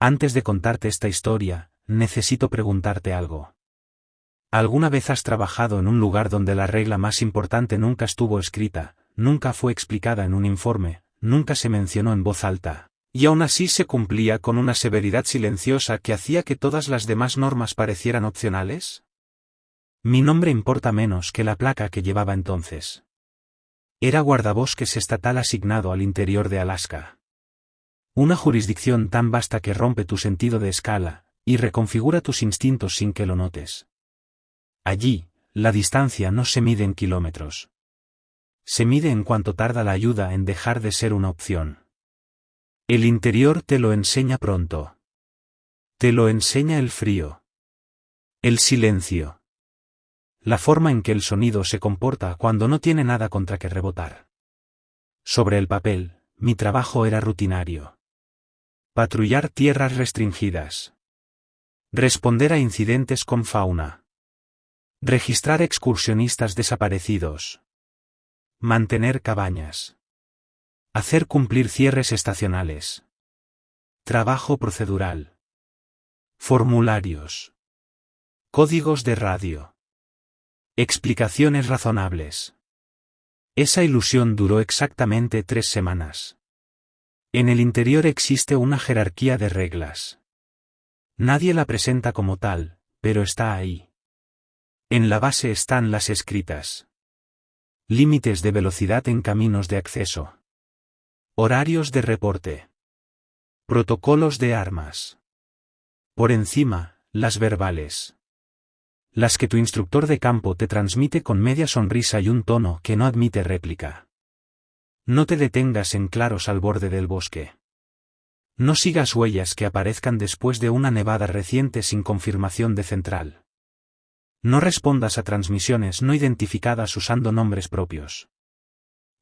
Antes de contarte esta historia, necesito preguntarte algo. ¿Alguna vez has trabajado en un lugar donde la regla más importante nunca estuvo escrita, nunca fue explicada en un informe, nunca se mencionó en voz alta, y aún así se cumplía con una severidad silenciosa que hacía que todas las demás normas parecieran opcionales? Mi nombre importa menos que la placa que llevaba entonces. Era guardabosques estatal asignado al interior de Alaska. Una jurisdicción tan vasta que rompe tu sentido de escala, y reconfigura tus instintos sin que lo notes. Allí, la distancia no se mide en kilómetros. Se mide en cuanto tarda la ayuda en dejar de ser una opción. El interior te lo enseña pronto. Te lo enseña el frío. El silencio. La forma en que el sonido se comporta cuando no tiene nada contra que rebotar. Sobre el papel, mi trabajo era rutinario. Patrullar tierras restringidas. Responder a incidentes con fauna. Registrar excursionistas desaparecidos. Mantener cabañas. Hacer cumplir cierres estacionales. Trabajo procedural. Formularios. Códigos de radio. Explicaciones razonables. Esa ilusión duró exactamente 3 semanas. En el interior existe una jerarquía de reglas. Nadie la presenta como tal, pero está ahí. En la base están las escritas. Límites de velocidad en caminos de acceso. Horarios de reporte. Protocolos de armas. Por encima, las verbales. Las que tu instructor de campo te transmite con media sonrisa y un tono que no admite réplica. No te detengas en claros al borde del bosque. No sigas huellas que aparezcan después de una nevada reciente sin confirmación de central. No respondas a transmisiones no identificadas usando nombres propios.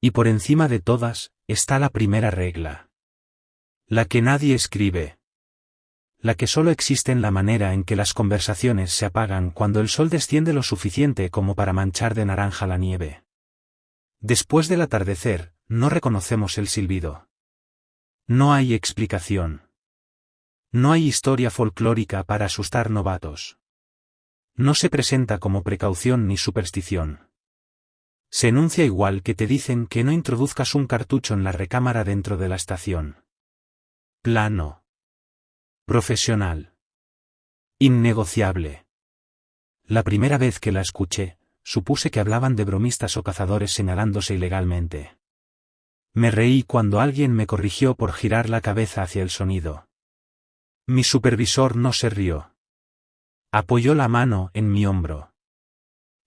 Y por encima de todas, está la primera regla. La que nadie escribe. La que solo existe en la manera en que las conversaciones se apagan cuando el sol desciende lo suficiente como para manchar de naranja la nieve. Después del atardecer, no reconocemos el silbido. No hay explicación. No hay historia folclórica para asustar novatos. No se presenta como precaución ni superstición. Se enuncia igual que te dicen que no introduzcas un cartucho en la recámara dentro de la estación. Plano. Profesional. Innegociable. La primera vez que la escuché, supuse que hablaban de bromistas o cazadores señalándose ilegalmente. Me reí cuando alguien me corrigió por girar la cabeza hacia el sonido. Mi supervisor no se rió. Apoyó la mano en mi hombro.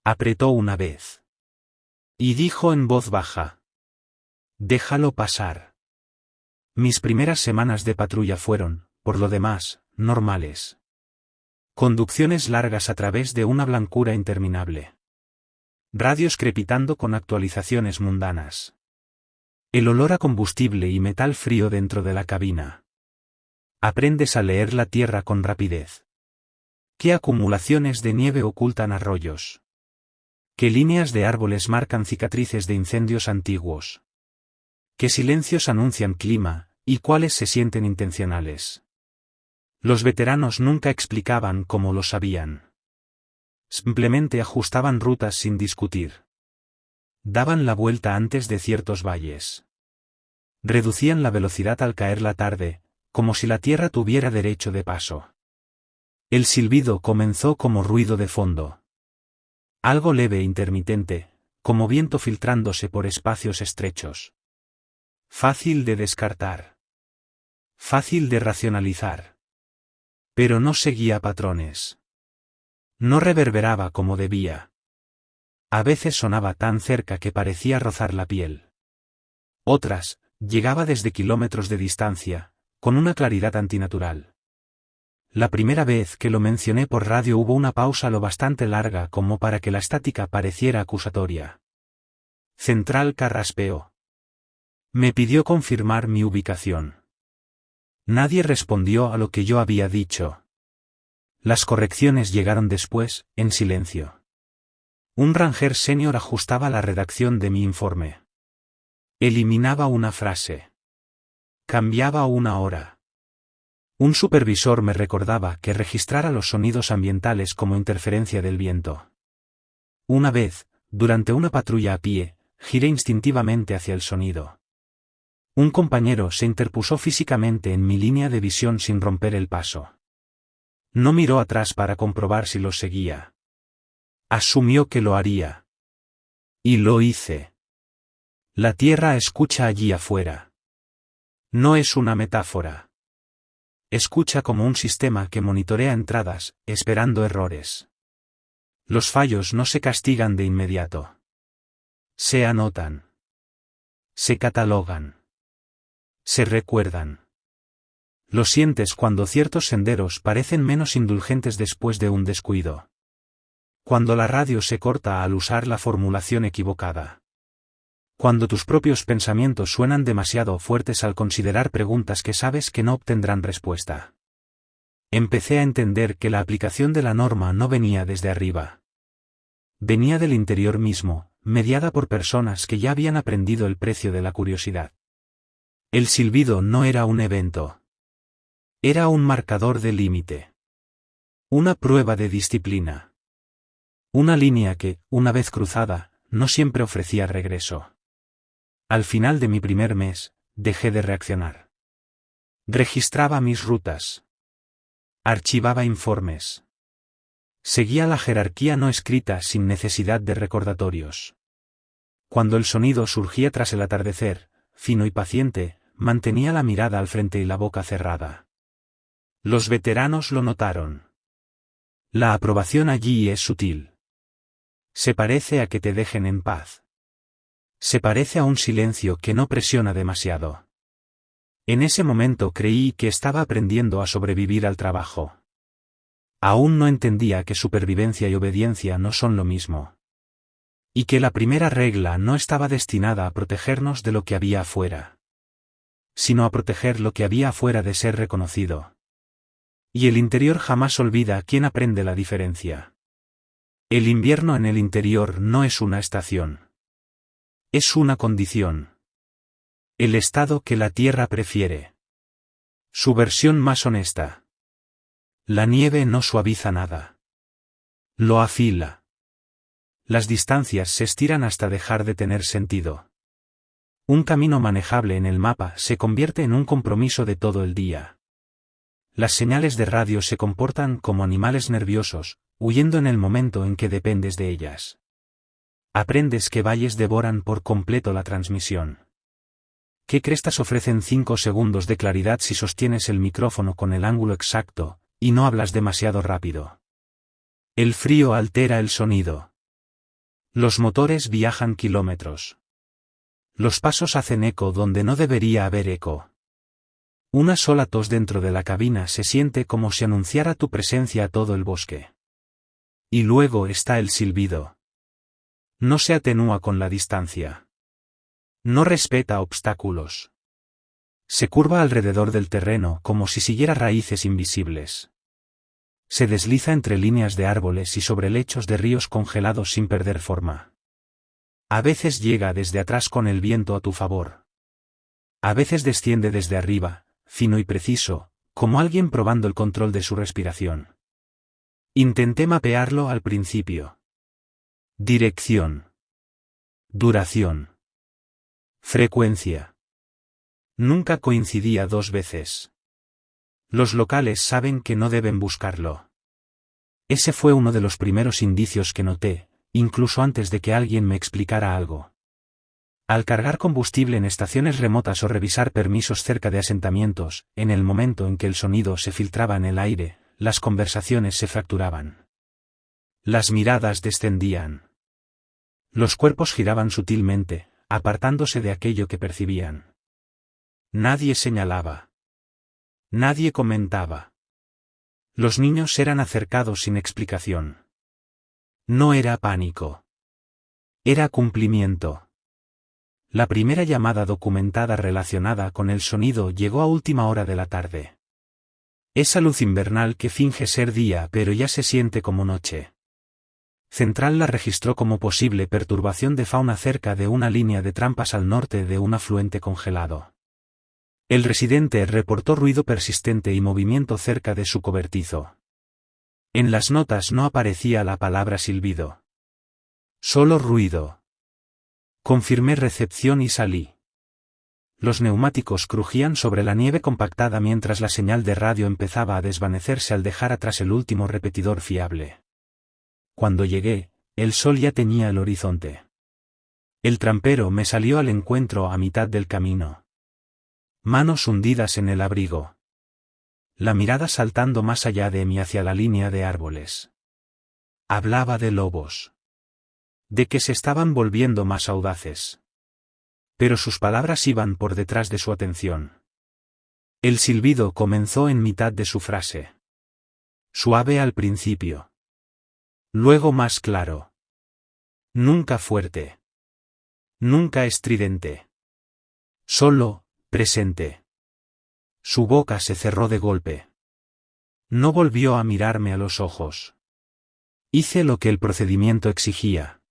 Apretó una vez. Y dijo en voz baja. Déjalo pasar. Mis primeras semanas de patrulla fueron, por lo demás, normales. Conducciones largas a través de una blancura interminable. Radios crepitando con actualizaciones mundanas. El olor a combustible y metal frío dentro de la cabina. Aprendes a leer la tierra con rapidez. ¿Qué acumulaciones de nieve ocultan arroyos? ¿Qué líneas de árboles marcan cicatrices de incendios antiguos? ¿Qué silencios anuncian clima, y cuáles se sienten intencionales? Los veteranos nunca explicaban cómo lo sabían. Simplemente ajustaban rutas sin discutir. Daban la vuelta antes de ciertos valles. Reducían la velocidad al caer la tarde, como si la tierra tuviera derecho de paso. El silbido comenzó como ruido de fondo. Algo leve e intermitente, como viento filtrándose por espacios estrechos. Fácil de descartar. Fácil de racionalizar. Pero no seguía patrones. No reverberaba como debía. A veces sonaba tan cerca que parecía rozar la piel. Otras, llegaba desde kilómetros de distancia, con una claridad antinatural. La primera vez que lo mencioné por radio hubo una pausa lo bastante larga como para que la estática pareciera acusatoria. Central carraspeó. Me pidió confirmar mi ubicación. Nadie respondió a lo que yo había dicho. Las correcciones llegaron después, en silencio. Un ranger senior ajustaba la redacción de mi informe. Eliminaba una frase. Cambiaba una hora. Un supervisor me recordaba que registrara los sonidos ambientales como interferencia del viento. Una vez, durante una patrulla a pie, giré instintivamente hacia el sonido. Un compañero se interpuso físicamente en mi línea de visión sin romper el paso. No miró atrás para comprobar si los seguía. Asumió que lo haría. Y lo hice. La Tierra escucha allí afuera. No es una metáfora. Escucha como un sistema que monitorea entradas, esperando errores. Los fallos no se castigan de inmediato. Se anotan. Se catalogan. Se recuerdan. Lo sientes cuando ciertos senderos parecen menos indulgentes después de un descuido. Cuando la radio se corta al usar la formulación equivocada. Cuando tus propios pensamientos suenan demasiado fuertes al considerar preguntas que sabes que no obtendrán respuesta. Empecé a entender que la aplicación de la norma no venía desde arriba. Venía del interior mismo, mediada por personas que ya habían aprendido el precio de la curiosidad. El silbido no era un evento. Era un marcador de límite. Una prueba de disciplina. Una línea que, una vez cruzada, no siempre ofrecía regreso. Al final de mi primer mes, dejé de reaccionar. Registraba mis rutas. Archivaba informes. Seguía la jerarquía no escrita sin necesidad de recordatorios. Cuando el sonido surgía tras el atardecer, fino y paciente, mantenía la mirada al frente y la boca cerrada. Los veteranos lo notaron. La aprobación allí es sutil. Se parece a que te dejen en paz. Se parece a un silencio que no presiona demasiado. En ese momento creí que estaba aprendiendo a sobrevivir al trabajo. Aún no entendía que supervivencia y obediencia no son lo mismo. Y que la primera regla no estaba destinada a protegernos de lo que había afuera, sino a proteger lo que había afuera de ser reconocido. Y el interior jamás olvida a quien aprende la diferencia. El invierno en el interior no es una estación. Es una condición. El estado que la Tierra prefiere. Su versión más honesta. La nieve no suaviza nada. Lo afila. Las distancias se estiran hasta dejar de tener sentido. Un camino manejable en el mapa se convierte en un compromiso de todo el día. Las señales de radio se comportan como animales nerviosos, huyendo en el momento en que dependes de ellas. Aprendes que valles devoran por completo la transmisión. ¿Qué crestas ofrecen 5 segundos de claridad si sostienes el micrófono con el ángulo exacto, y no hablas demasiado rápido? El frío altera el sonido. Los motores viajan kilómetros. Los pasos hacen eco donde no debería haber eco. Una sola tos dentro de la cabina se siente como si anunciara tu presencia a todo el bosque. Y luego está el silbido. No se atenúa con la distancia. No respeta obstáculos. Se curva alrededor del terreno como si siguiera raíces invisibles. Se desliza entre líneas de árboles y sobre lechos de ríos congelados sin perder forma. A veces llega desde atrás con el viento a tu favor. A veces desciende desde arriba, fino y preciso, como alguien probando el control de su respiración. Intenté mapearlo al principio. Dirección. Duración. Frecuencia. Nunca coincidía 2 veces. Los locales saben que no deben buscarlo. Ese fue uno de los primeros indicios que noté, incluso antes de que alguien me explicara algo. Al cargar combustible en estaciones remotas o revisar permisos cerca de asentamientos, en el momento en que el sonido se filtraba en el aire, las conversaciones se fracturaban. Las miradas descendían. Los cuerpos giraban sutilmente, apartándose de aquello que percibían. Nadie señalaba. Nadie comentaba. Los niños eran acercados sin explicación. No era pánico. Era cumplimiento. La primera llamada documentada relacionada con el sonido llegó a última hora de la tarde. Esa luz invernal que finge ser día pero ya se siente como noche. Central la registró como posible perturbación de fauna cerca de una línea de trampas al norte de un afluente congelado. El residente reportó ruido persistente y movimiento cerca de su cobertizo. En las notas no aparecía la palabra silbido. Solo ruido. Confirmé recepción y salí. Los neumáticos crujían sobre la nieve compactada mientras la señal de radio empezaba a desvanecerse al dejar atrás el último repetidor fiable. Cuando llegué, el sol ya tenía el horizonte. El trampero me salió al encuentro a mitad del camino. Manos hundidas en el abrigo. La mirada saltando más allá de mí hacia la línea de árboles. Hablaba de lobos. De que se estaban volviendo más audaces. Pero sus palabras iban por detrás de su atención. El silbido comenzó en mitad de su frase. Suave al principio. Luego más claro. Nunca fuerte. Nunca estridente. Solo, presente. Su boca se cerró de golpe. No volvió a mirarme a los ojos. Hice lo que el procedimiento exigía.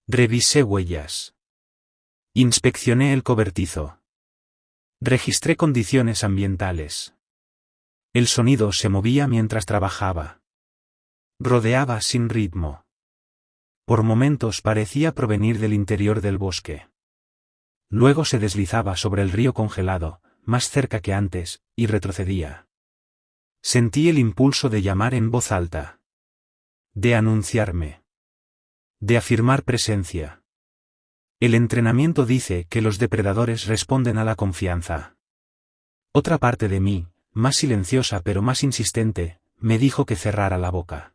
Revisé huellas. Inspeccioné el cobertizo. Registré condiciones ambientales. El sonido se movía mientras trabajaba. Rodeaba sin ritmo. Por momentos parecía provenir del interior del bosque. Luego se deslizaba sobre el río congelado, más cerca que antes, y retrocedía. Sentí el impulso de llamar en voz alta. De anunciarme. De afirmar presencia. El entrenamiento dice que los depredadores responden a la confianza. Otra parte de mí, más silenciosa pero más insistente, me dijo que cerrara la boca.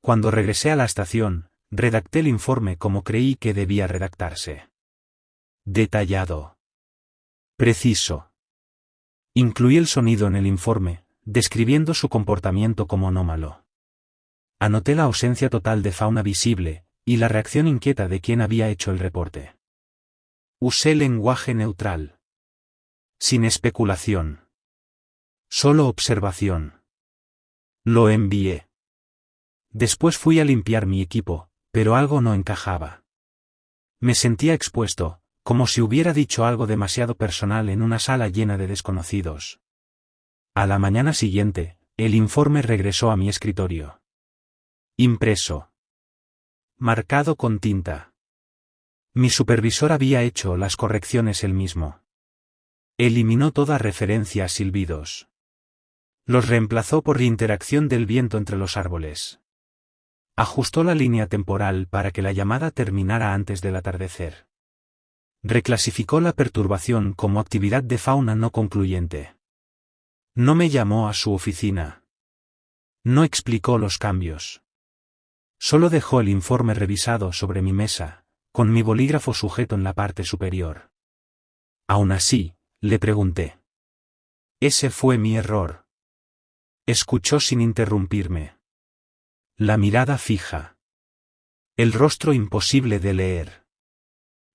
Cuando regresé a la estación, redacté el informe como creí que debía redactarse. Detallado. Preciso. Incluí el sonido en el informe, describiendo su comportamiento como anómalo. Anoté la ausencia total de fauna visible, y la reacción inquieta de quien había hecho el reporte. Usé lenguaje neutral. Sin especulación. Solo observación. Lo envié. Después fui a limpiar mi equipo, pero algo no encajaba. Me sentía expuesto, como si hubiera dicho algo demasiado personal en una sala llena de desconocidos. A la mañana siguiente, el informe regresó a mi escritorio. Impreso. Marcado con tinta. Mi supervisor había hecho las correcciones él mismo. Eliminó toda referencia a silbidos. Los reemplazó por interacción del viento entre los árboles. Ajustó la línea temporal para que la llamada terminara antes del atardecer. Reclasificó la perturbación como actividad de fauna no concluyente. No me llamó a su oficina. No explicó los cambios. Solo dejó el informe revisado sobre mi mesa, con mi bolígrafo sujeto en la parte superior. Aún así, le pregunté. Ese fue mi error. Escuchó sin interrumpirme. La mirada fija. El rostro imposible de leer.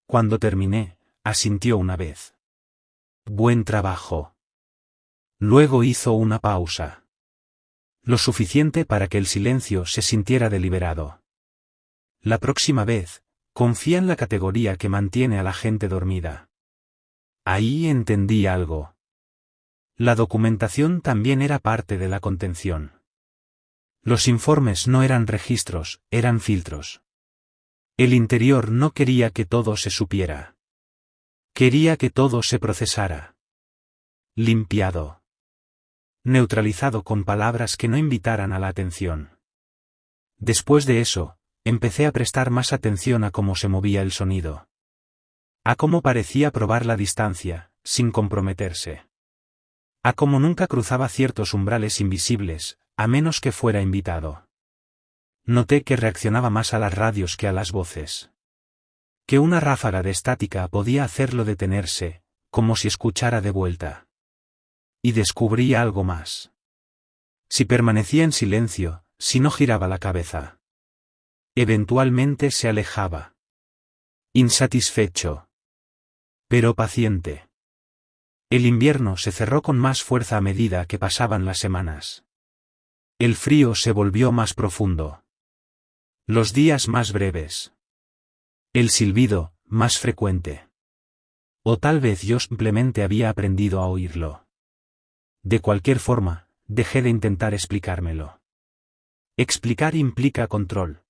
Cuando terminé, asintió una vez. Buen trabajo. Luego hizo una pausa. Lo suficiente para que el silencio se sintiera deliberado. La próxima vez, confía en la categoría que mantiene a la gente dormida. Ahí entendí algo. La documentación también era parte de la contención. Los informes no eran registros, eran filtros. El interior no quería que todo se supiera. Quería que todo se procesara. Limpiado. Neutralizado con palabras que no invitaran a la atención. Después de eso, empecé a prestar más atención a cómo se movía el sonido. A cómo parecía probar la distancia, sin comprometerse. A cómo nunca cruzaba ciertos umbrales invisibles, a menos que fuera invitado. Noté que reaccionaba más a las radios que a las voces. Que una ráfaga de estática podía hacerlo detenerse, como si escuchara de vuelta. Y descubrí algo más. Si permanecía en silencio, si no giraba la cabeza. Eventualmente se alejaba. Insatisfecho. Pero paciente. El invierno se cerró con más fuerza a medida que pasaban las semanas. El frío se volvió más profundo. Los días más breves. El silbido, más frecuente. O tal vez yo simplemente había aprendido a oírlo. De cualquier forma, dejé de intentar explicármelo. Explicar implica control.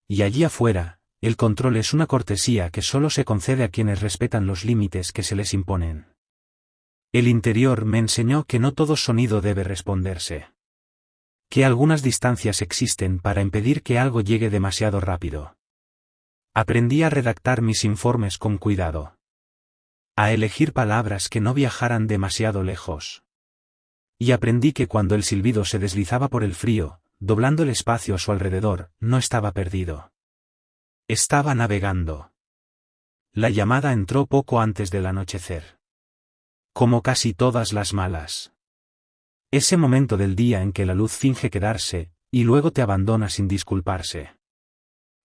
Y allí afuera, el control es una cortesía que solo se concede a quienes respetan los límites que se les imponen. El interior me enseñó que no todo sonido debe responderse. Que algunas distancias existen para impedir que algo llegue demasiado rápido. Aprendí a redactar mis informes con cuidado. A elegir palabras que no viajaran demasiado lejos. Y aprendí que cuando el silbido se deslizaba por el frío, doblando el espacio a su alrededor, no estaba perdido. Estaba navegando. La llamada entró poco antes del anochecer. Como casi todas las malas. Ese momento del día en que la luz finge quedarse, y luego te abandona sin disculparse.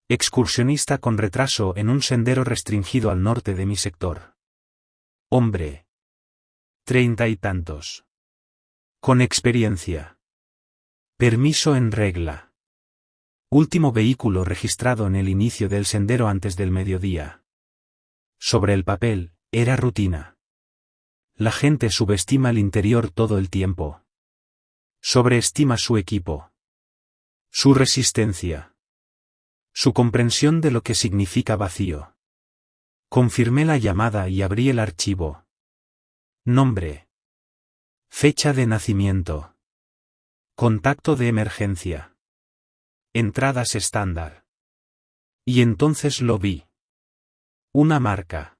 Excursionista con retraso en un sendero restringido al norte de mi sector. Hombre. 30 y tantos. Con experiencia. Permiso en regla. Último vehículo registrado en el inicio del sendero antes del mediodía. Sobre el papel, era rutina. La gente subestima el interior todo el tiempo. Sobreestima su equipo. Su resistencia. Su comprensión de lo que significa vacío. Confirmé la llamada y abrí el archivo. Nombre. Fecha de nacimiento. Contacto de emergencia. Entradas estándar. Y entonces lo vi. Una marca.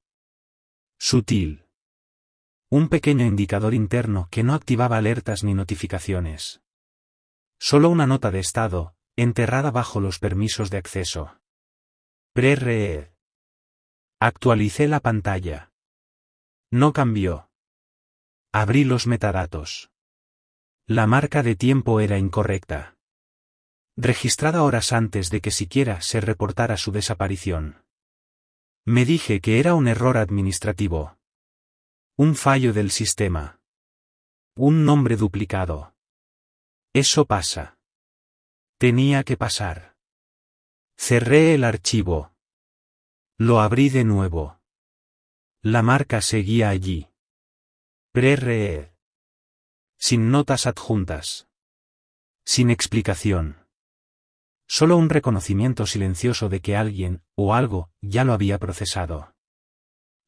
Sutil. Un pequeño indicador interno que no activaba alertas ni notificaciones. Solo una nota de estado, enterrada bajo los permisos de acceso. Pre-read. Actualicé la pantalla. No cambió. Abrí los metadatos. La marca de tiempo era incorrecta. Registrada horas antes de que siquiera se reportara su desaparición. Me dije que era un error administrativo. Un fallo del sistema. Un nombre duplicado. Eso pasa. Tenía que pasar. Cerré el archivo. Lo abrí de nuevo. La marca seguía allí. Pre-read. Sin notas adjuntas. Sin explicación. Solo un reconocimiento silencioso de que alguien, o algo, ya lo había procesado.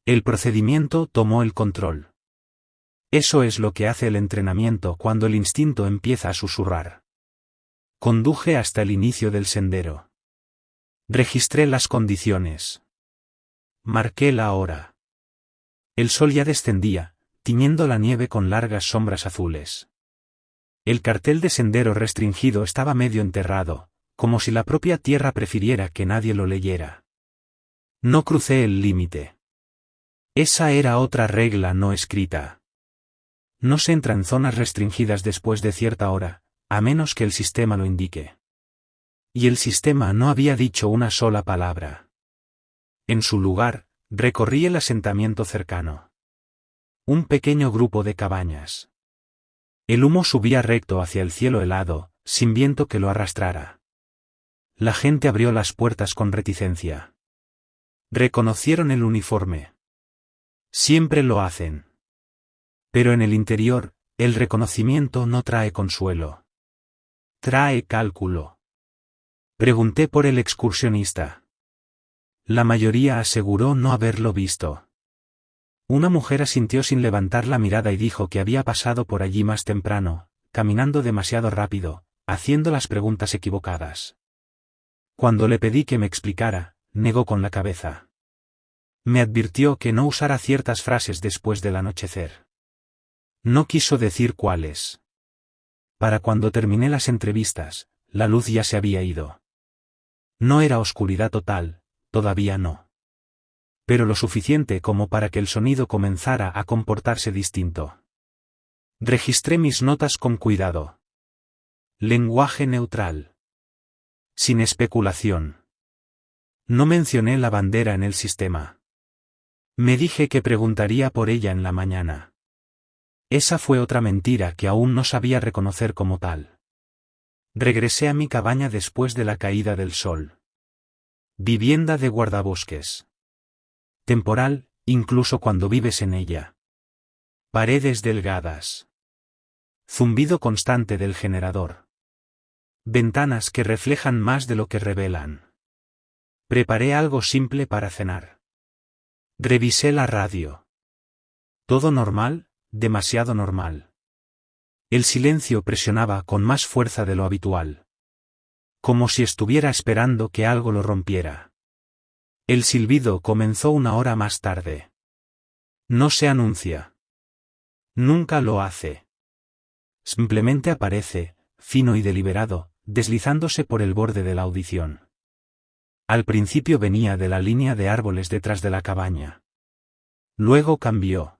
El procedimiento tomó el control. Eso es lo que hace el entrenamiento cuando el instinto empieza a susurrar. Conduje hasta el inicio del sendero. Registré las condiciones. Marqué la hora. El sol ya descendía, tiñendo la nieve con largas sombras azules. El cartel de sendero restringido estaba medio enterrado, como si la propia tierra prefiriera que nadie lo leyera. No crucé el límite. Esa era otra regla no escrita. No se entra en zonas restringidas después de cierta hora, a menos que el sistema lo indique. Y el sistema no había dicho una sola palabra. En su lugar, recorrí el asentamiento cercano. Un pequeño grupo de cabañas. El humo subía recto hacia el cielo helado, sin viento que lo arrastrara. La gente abrió las puertas con reticencia. Reconocieron el uniforme. Siempre lo hacen. Pero en el interior, el reconocimiento no trae consuelo. Trae cálculo. Pregunté por el excursionista. La mayoría aseguró no haberlo visto. Una mujer asintió sin levantar la mirada y dijo que había pasado por allí más temprano, caminando demasiado rápido, haciendo las preguntas equivocadas. Cuando le pedí que me explicara, negó con la cabeza. Me advirtió que no usara ciertas frases después del anochecer. No quiso decir cuáles. Para cuando terminé las entrevistas, la luz ya se había ido. No era oscuridad total, todavía no. Pero lo suficiente como para que el sonido comenzara a comportarse distinto. Registré mis notas con cuidado. Lenguaje neutral. Sin especulación. No mencioné la bandera en el sistema. Me dije que preguntaría por ella en la mañana. Esa fue otra mentira que aún no sabía reconocer como tal. Regresé a mi cabaña después de la caída del sol. Vivienda de guardabosques. Temporal, incluso cuando vives en ella. Paredes delgadas. Zumbido constante del generador. Ventanas que reflejan más de lo que revelan. Preparé algo simple para cenar. Revisé la radio. Todo normal, demasiado normal. El silencio presionaba con más fuerza de lo habitual. Como si estuviera esperando que algo lo rompiera. El silbido comenzó 1 hora más tarde. No se anuncia. Nunca lo hace. Simplemente aparece, fino y deliberado, deslizándose por el borde de la audición. Al principio venía de la línea de árboles detrás de la cabaña. Luego cambió.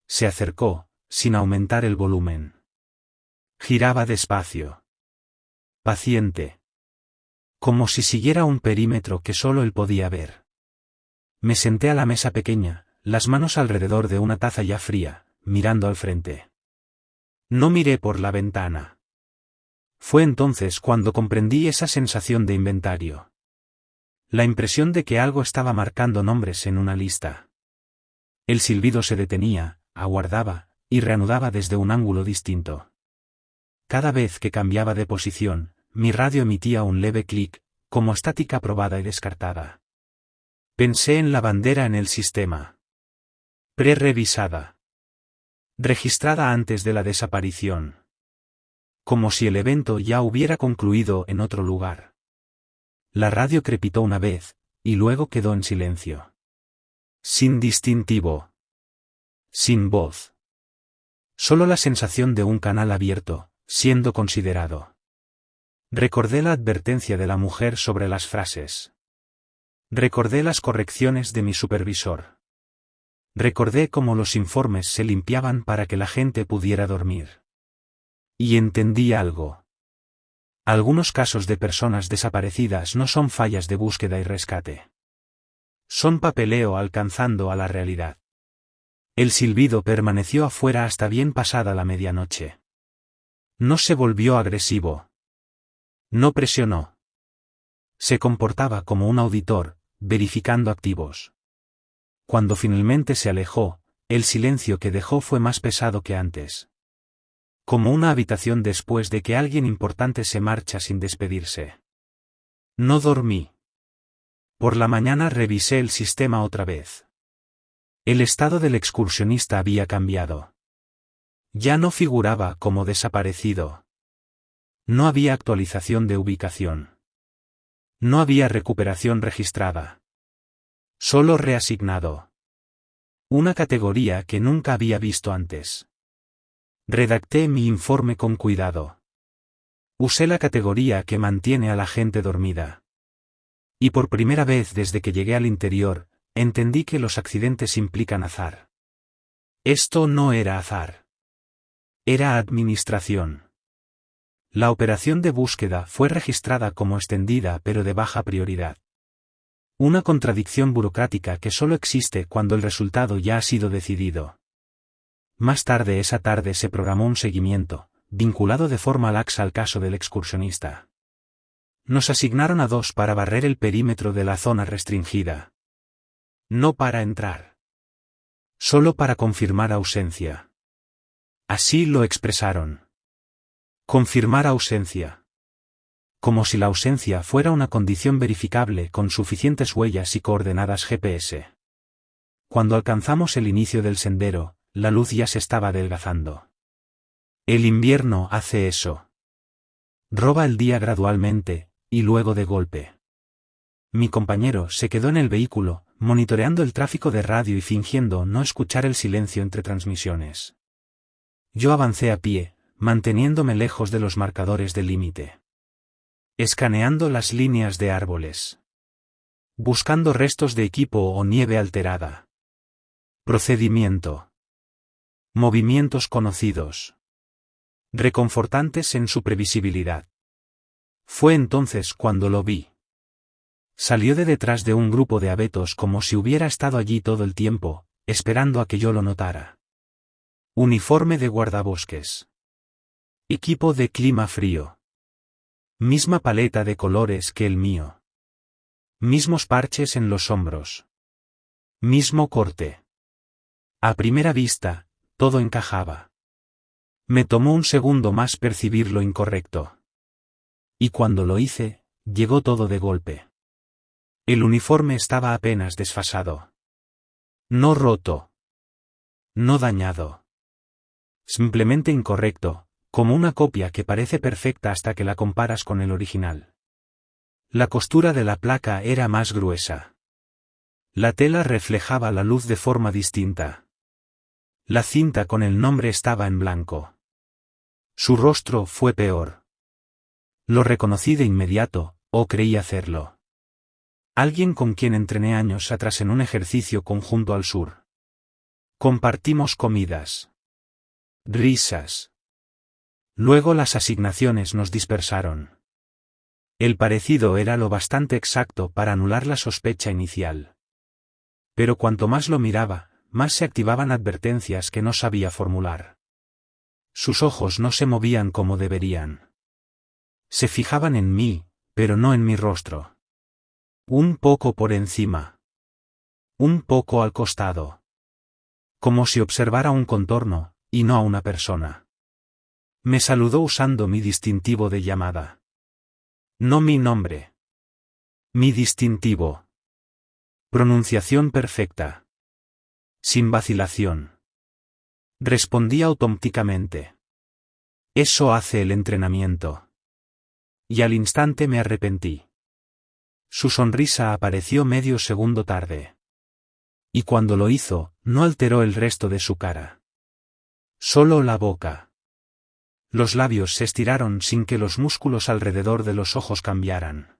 Se acercó, sin aumentar el volumen. Giraba despacio. Paciente. Como si siguiera un perímetro que solo él podía ver. Me senté a la mesa pequeña, las manos alrededor de una taza ya fría, mirando al frente. No miré por la ventana. Fue entonces cuando comprendí esa sensación de inventario. La impresión de que algo estaba marcando nombres en una lista. El silbido se detenía, aguardaba, y reanudaba desde un ángulo distinto. Cada vez que cambiaba de posición, mi radio emitía un leve clic, como estática probada y descartada. Pensé en la bandera en el sistema. Pre-revisada. Registrada antes de la desaparición. Como si el evento ya hubiera concluido en otro lugar. La radio crepitó una vez, y luego quedó en silencio. Sin distintivo. Sin voz. Solo la sensación de un canal abierto, siendo considerado. Recordé la advertencia de la mujer sobre las frases. Recordé las correcciones de mi supervisor. Recordé cómo los informes se limpiaban para que la gente pudiera dormir. Y entendí algo. Algunos casos de personas desaparecidas no son fallas de búsqueda y rescate. Son papeleo alcanzando a la realidad. El silbido permaneció afuera hasta bien pasada la medianoche. No se volvió agresivo. No presionó. Se comportaba como un auditor, verificando activos. Cuando finalmente se alejó, el silencio que dejó fue más pesado que antes. Como una habitación después de que alguien importante se marcha sin despedirse. No dormí. Por la mañana revisé el sistema otra vez. El estado del excursionista había cambiado. Ya no figuraba como desaparecido. No había actualización de ubicación. No había recuperación registrada. Solo reasignado. Una categoría que nunca había visto antes. Redacté mi informe con cuidado. Usé la categoría que mantiene a la gente dormida. Y por primera vez desde que llegué al interior, entendí que los accidentes implican azar. Esto no era azar. Era administración. La operación de búsqueda fue registrada como extendida pero de baja prioridad. Una contradicción burocrática que solo existe cuando el resultado ya ha sido decidido. Más tarde esa tarde se programó un seguimiento, vinculado de forma laxa al caso del excursionista. Nos asignaron a 2 para barrer el perímetro de la zona restringida. No para entrar. Solo para confirmar ausencia. Así lo expresaron. Confirmar ausencia. Como si la ausencia fuera una condición verificable con suficientes huellas y coordenadas GPS. Cuando alcanzamos el inicio del sendero, la luz ya se estaba adelgazando. El invierno hace eso. Roba el día gradualmente, y luego de golpe. Mi compañero se quedó en el vehículo, monitoreando el tráfico de radio y fingiendo no escuchar el silencio entre transmisiones. Yo avancé a pie, manteniéndome lejos de los marcadores de límite. Escaneando las líneas de árboles. Buscando restos de equipo o nieve alterada. Procedimiento. Movimientos conocidos. Reconfortantes en su previsibilidad. Fue entonces cuando lo vi. Salió de detrás de un grupo de abetos como si hubiera estado allí todo el tiempo, esperando a que yo lo notara. Uniforme de guardabosques. Equipo de clima frío. Misma paleta de colores que el mío. Mismos parches en los hombros. Mismo corte. A primera vista, todo encajaba. Me tomó un segundo más percibir lo incorrecto. Y cuando lo hice, llegó todo de golpe. El uniforme estaba apenas desfasado. No roto. No dañado. Simplemente incorrecto, como una copia que parece perfecta hasta que la comparas con el original. La costura de la placa era más gruesa. La tela reflejaba la luz de forma distinta. La cinta con el nombre estaba en blanco. Su rostro fue peor. Lo reconocí de inmediato, o creí hacerlo. Alguien con quien entrené años atrás en un ejercicio conjunto al sur. Compartimos comidas. Risas. Luego las asignaciones nos dispersaron. El parecido era lo bastante exacto para anular la sospecha inicial. Pero cuanto más lo miraba, más se activaban advertencias que no sabía formular. Sus ojos no se movían como deberían. Se fijaban en mí, pero no en mi rostro. Un poco por encima. Un poco al costado. Como si observara un contorno, y no a una persona. Me saludó usando mi distintivo de llamada. No mi nombre. Mi distintivo. Pronunciación perfecta. Sin vacilación. Respondí automáticamente. Eso hace el entrenamiento. Y al instante me arrepentí. Su sonrisa apareció medio segundo tarde. Y cuando lo hizo, no alteró el resto de su cara. Solo la boca. Los labios se estiraron sin que los músculos alrededor de los ojos cambiaran.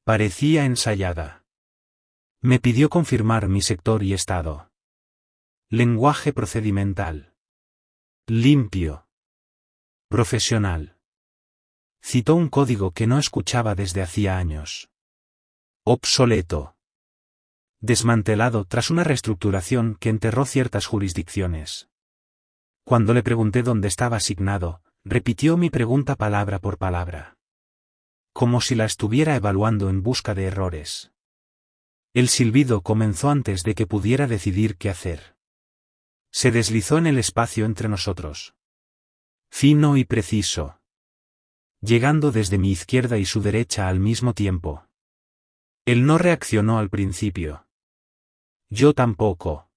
Parecía ensayada. Me pidió confirmar mi sector y estado. Lenguaje procedimental. Limpio. Profesional. Citó un código que no escuchaba desde hacía años. Obsoleto. Desmantelado tras una reestructuración que enterró ciertas jurisdicciones. Cuando le pregunté dónde estaba asignado, repitió mi pregunta palabra por palabra. Como si la estuviera evaluando en busca de errores. El silbido comenzó antes de que pudiera decidir qué hacer. Se deslizó en el espacio entre nosotros. Fino y preciso. Llegando desde mi izquierda y su derecha al mismo tiempo. Él no reaccionó al principio. Yo tampoco.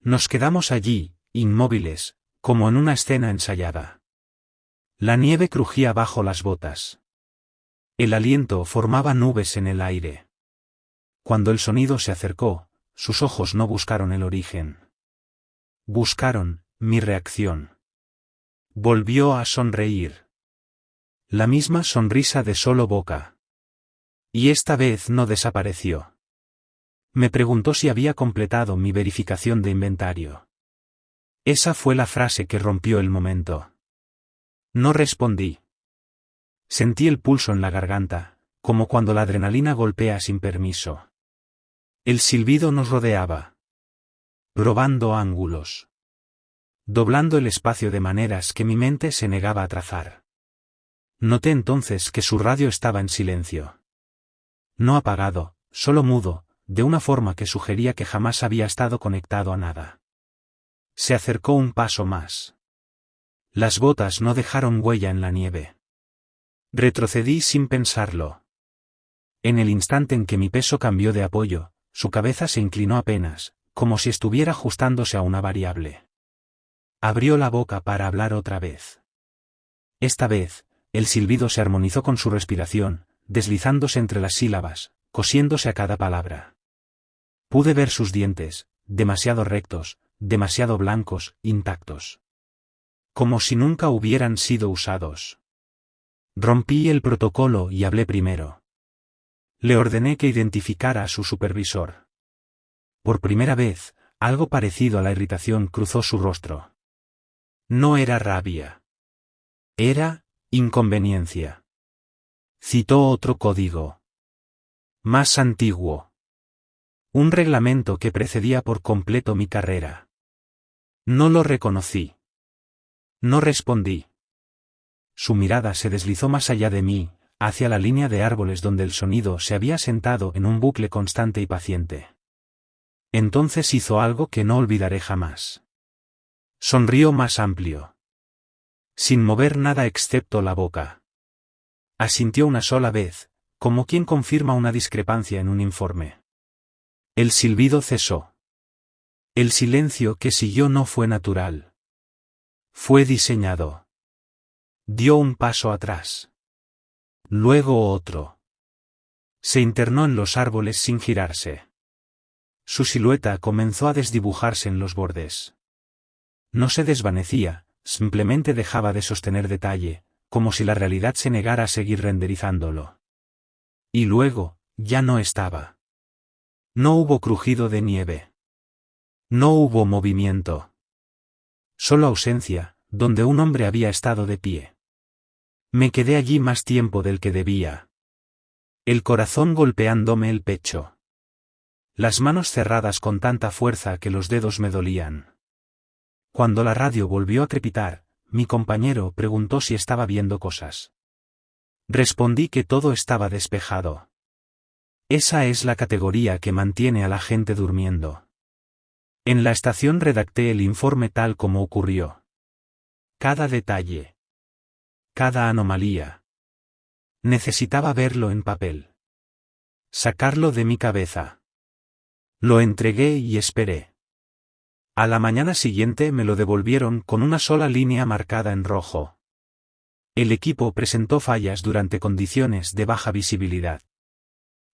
Nos quedamos allí, inmóviles, como en una escena ensayada. La nieve crujía bajo las botas. El aliento formaba nubes en el aire. Cuando el sonido se acercó, sus ojos no buscaron el origen. Buscaron mi reacción. Volvió a sonreír. La misma sonrisa de solo boca. Y esta vez no desapareció. Me preguntó si había completado mi verificación de inventario. Esa fue la frase que rompió el momento. No respondí. Sentí el pulso en la garganta, como cuando la adrenalina golpea sin permiso. El silbido nos rodeaba. Probando ángulos. Doblando el espacio de maneras que mi mente se negaba a trazar. Noté entonces que su radio estaba en silencio. No apagado, solo mudo, de una forma que sugería que jamás había estado conectado a nada. Se acercó un paso más. Las botas no dejaron huella en la nieve. Retrocedí sin pensarlo. En el instante en que mi peso cambió de apoyo, su cabeza se inclinó apenas, como si estuviera ajustándose a una variable. Abrió la boca para hablar otra vez. Esta vez, el silbido se armonizó con su respiración, deslizándose entre las sílabas, cosiéndose a cada palabra. Pude ver sus dientes, demasiado rectos, demasiado blancos, intactos. Como si nunca hubieran sido usados. Rompí el protocolo y hablé primero. Le ordené que identificara a su supervisor. Por primera vez, algo parecido a la irritación cruzó su rostro. No era rabia. Era inconveniencia. Citó otro código. Más antiguo. Un reglamento que precedía por completo mi carrera. No lo reconocí. No respondí. Su mirada se deslizó más allá de mí, hacia la línea de árboles donde el sonido se había sentado en un bucle constante y paciente. Entonces hizo algo que no olvidaré jamás. Sonrió más amplio. Sin mover nada excepto la boca. Asintió una sola vez, como quien confirma una discrepancia en un informe. El silbido cesó. El silencio que siguió no fue natural. Fue diseñado. Dio un paso atrás. Luego otro. Se internó en los árboles sin girarse. Su silueta comenzó a desdibujarse en los bordes. No se desvanecía, simplemente dejaba de sostener detalle, como si la realidad se negara a seguir renderizándolo. Y luego, ya no estaba. No hubo crujido de nieve. No hubo movimiento. Solo ausencia, donde un hombre había estado de pie. Me quedé allí más tiempo del que debía. El corazón golpeándome el pecho. Las manos cerradas con tanta fuerza que los dedos me dolían. Cuando la radio volvió a crepitar, mi compañero preguntó si estaba viendo cosas. Respondí que todo estaba despejado. Esa es la categoría que mantiene a la gente durmiendo. En la estación redacté el informe tal como ocurrió. Cada detalle. Cada anomalía. Necesitaba verlo en papel. Sacarlo de mi cabeza. Lo entregué y esperé. A la mañana siguiente me lo devolvieron con una sola línea marcada en rojo. El equipo presentó fallas durante condiciones de baja visibilidad.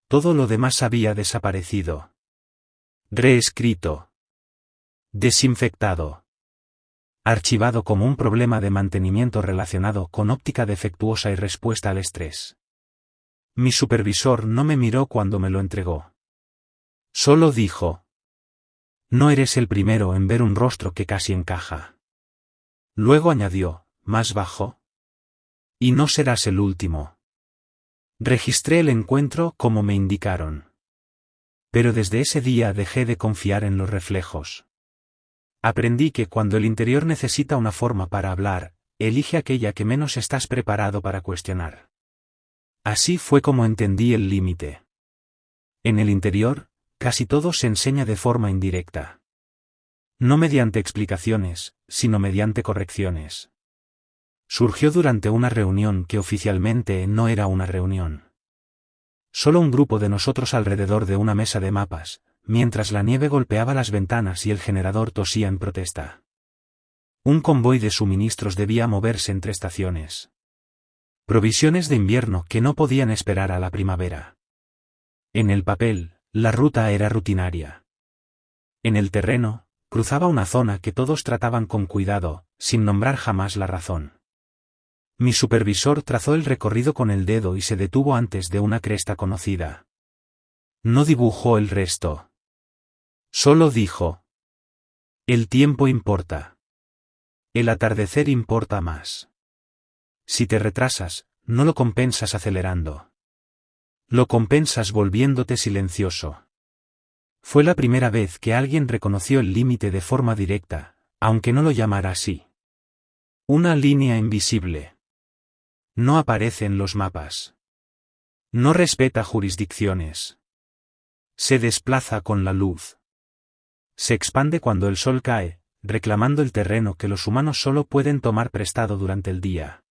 Todo lo demás había desaparecido. Reescrito. Desinfectado. Archivado como un problema de mantenimiento relacionado con óptica defectuosa y respuesta al estrés. Mi supervisor no me miró cuando me lo entregó. Solo dijo: no eres el primero en ver un rostro que casi encaja. Luego añadió, más bajo: y no serás el último. Registré el encuentro como me indicaron. Pero desde ese día dejé de confiar en los reflejos. Aprendí que cuando el interior necesita una forma para hablar, elige aquella que menos estás preparado para cuestionar. Así fue como entendí el límite. En el interior, casi todo se enseña de forma indirecta. No mediante explicaciones, sino mediante correcciones. Surgió durante una reunión que oficialmente no era una reunión. Solo un grupo de nosotros alrededor de una mesa de mapas, mientras la nieve golpeaba las ventanas y el generador tosía en protesta. Un convoy de suministros debía moverse entre estaciones. Provisiones de invierno que no podían esperar a la primavera. En el papel, la ruta era rutinaria. En el terreno, cruzaba una zona que todos trataban con cuidado, sin nombrar jamás la razón. Mi supervisor trazó el recorrido con el dedo y se detuvo antes de una cresta conocida. No dibujó el resto. Solo dijo: el tiempo importa. El atardecer importa más. Si te retrasas, no lo compensas acelerando. Lo compensas volviéndote silencioso. Fue la primera vez que alguien reconoció el límite de forma directa, aunque no lo llamara así. Una línea invisible. No aparece en los mapas. No respeta jurisdicciones. Se desplaza con la luz. Se expande cuando el sol cae, reclamando el terreno que los humanos solo pueden tomar prestado durante el día.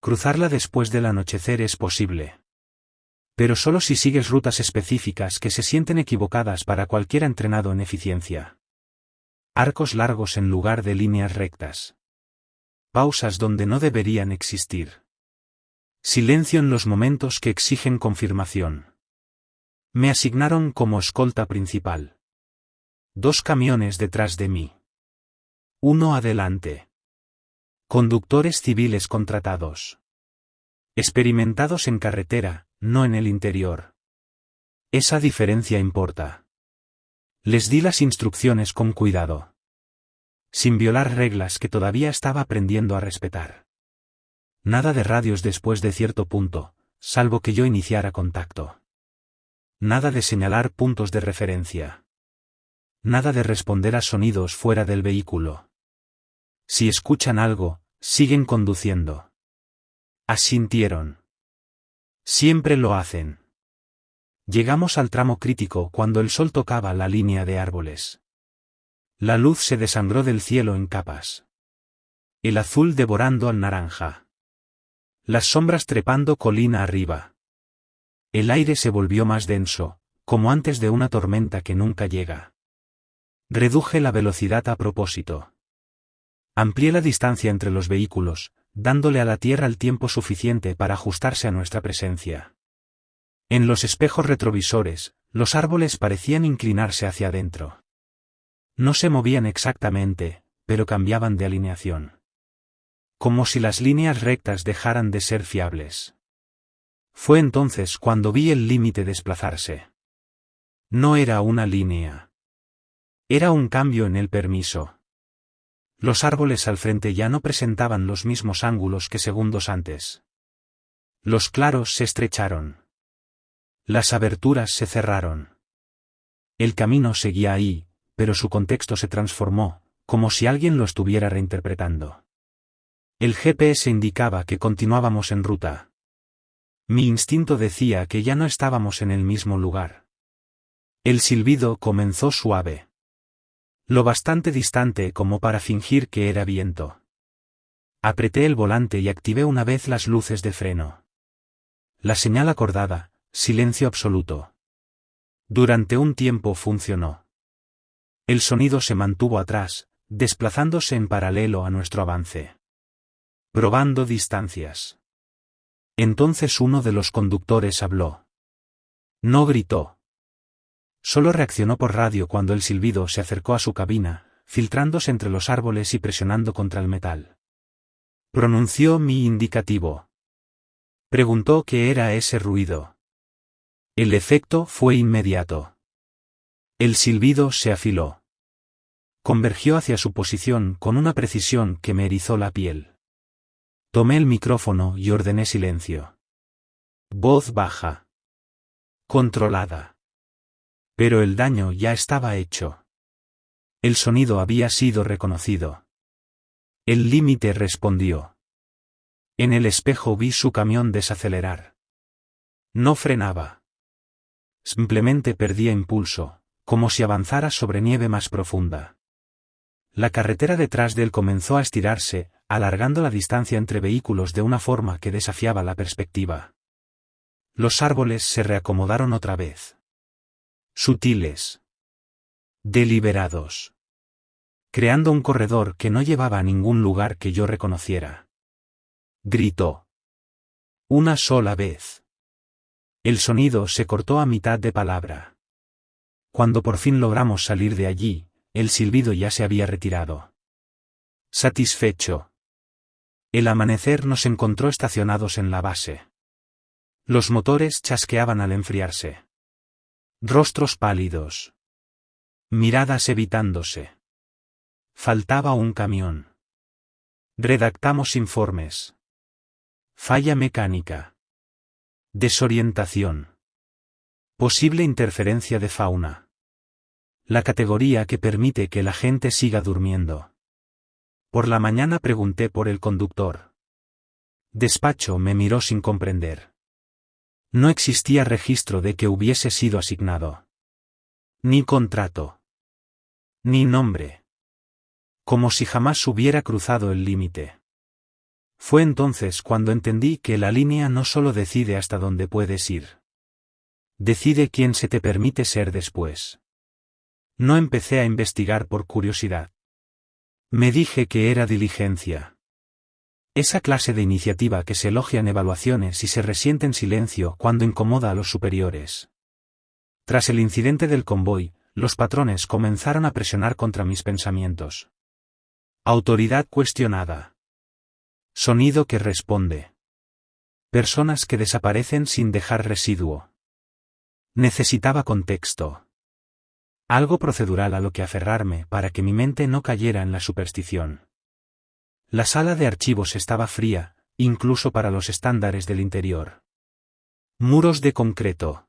Cruzarla después del anochecer es posible. Pero solo si sigues rutas específicas que se sienten equivocadas para cualquiera entrenado en eficiencia. Arcos largos en lugar de líneas rectas. Pausas donde no deberían existir. Silencio en los momentos que exigen confirmación. Me asignaron como escolta principal. 2 camiones detrás de mí. 1 adelante. Conductores civiles contratados. Experimentados en carretera, no en el interior. Esa diferencia importa. Les di las instrucciones con cuidado. Sin violar reglas que todavía estaba aprendiendo a respetar. Nada de radios después de cierto punto, salvo que yo iniciara contacto. Nada de señalar puntos de referencia. Nada de responder a sonidos fuera del vehículo. Si escuchan algo, siguen conduciendo. Asintieron. Siempre lo hacen. Llegamos al tramo crítico cuando el sol tocaba la línea de árboles. La luz se desangró del cielo en capas. El azul devorando al naranja. Las sombras trepando colina arriba. El aire se volvió más denso, como antes de una tormenta que nunca llega. Reduje la velocidad a propósito. Amplié la distancia entre los vehículos, dándole a la tierra el tiempo suficiente para ajustarse a nuestra presencia. En los espejos retrovisores, los árboles parecían inclinarse hacia adentro. No se movían exactamente, pero cambiaban de alineación. Como si las líneas rectas dejaran de ser fiables. Fue entonces cuando vi el límite desplazarse. No era una línea. Era un cambio en el permiso. Los árboles al frente ya no presentaban los mismos ángulos que segundos antes. Los claros se estrecharon. Las aberturas se cerraron. El camino seguía ahí, pero su contexto se transformó, como si alguien lo estuviera reinterpretando. El GPS indicaba que continuábamos en ruta. Mi instinto decía que ya no estábamos en el mismo lugar. El silbido comenzó suave. Lo bastante distante como para fingir que era viento. Apreté el volante y activé una vez las luces de freno. La señal acordada, silencio absoluto. Durante un tiempo funcionó. El sonido se mantuvo atrás, desplazándose en paralelo a nuestro avance. Probando distancias. Entonces uno de los conductores habló. No gritó. Solo reaccionó por radio cuando el silbido se acercó a su cabina, filtrándose entre los árboles y presionando contra el metal. Pronunció mi indicativo. Preguntó qué era ese ruido. El efecto fue inmediato. El silbido se afiló. Convergió hacia su posición con una precisión que me erizó la piel. Tomé el micrófono y ordené silencio. Voz baja. Controlada. Pero el daño ya estaba hecho. El sonido había sido reconocido. El límite respondió. En el espejo vi su camión desacelerar. No frenaba. Simplemente perdía impulso, como si avanzara sobre nieve más profunda. La carretera detrás de él comenzó a estirarse, alargando la distancia entre vehículos de una forma que desafiaba la perspectiva. Los árboles se reacomodaron otra vez. Sutiles. Deliberados. Creando un corredor que no llevaba a ningún lugar que yo reconociera. Gritó. Una sola vez. El sonido se cortó a mitad de palabra. Cuando por fin logramos salir de allí, el silbido ya se había retirado. Satisfecho. El amanecer nos encontró estacionados en la base. Los motores chasqueaban al enfriarse. Rostros pálidos. Miradas evitándose. Faltaba un camión. Redactamos informes. Falla mecánica. Desorientación. Posible interferencia de fauna. La categoría que permite que la gente siga durmiendo. Por la mañana pregunté por el conductor. Despacho me miró sin comprender. No existía registro de que hubiese sido asignado. Ni contrato. Ni nombre. Como si jamás hubiera cruzado el límite. Fue entonces cuando entendí que la línea no solo decide hasta dónde puedes ir. Decide quién se te permite ser después. No empecé a investigar por curiosidad. Me dije que era diligencia. Esa clase de iniciativa que se elogia en evaluaciones y se resiente en silencio cuando incomoda a los superiores. Tras el incidente del convoy, los patrones comenzaron a presionar contra mis pensamientos. Autoridad cuestionada. Sonido que responde. Personas que desaparecen sin dejar residuo. Necesitaba contexto. Algo procedural a lo que aferrarme para que mi mente no cayera en la superstición. La sala de archivos estaba fría, incluso para los estándares del interior. Muros de concreto.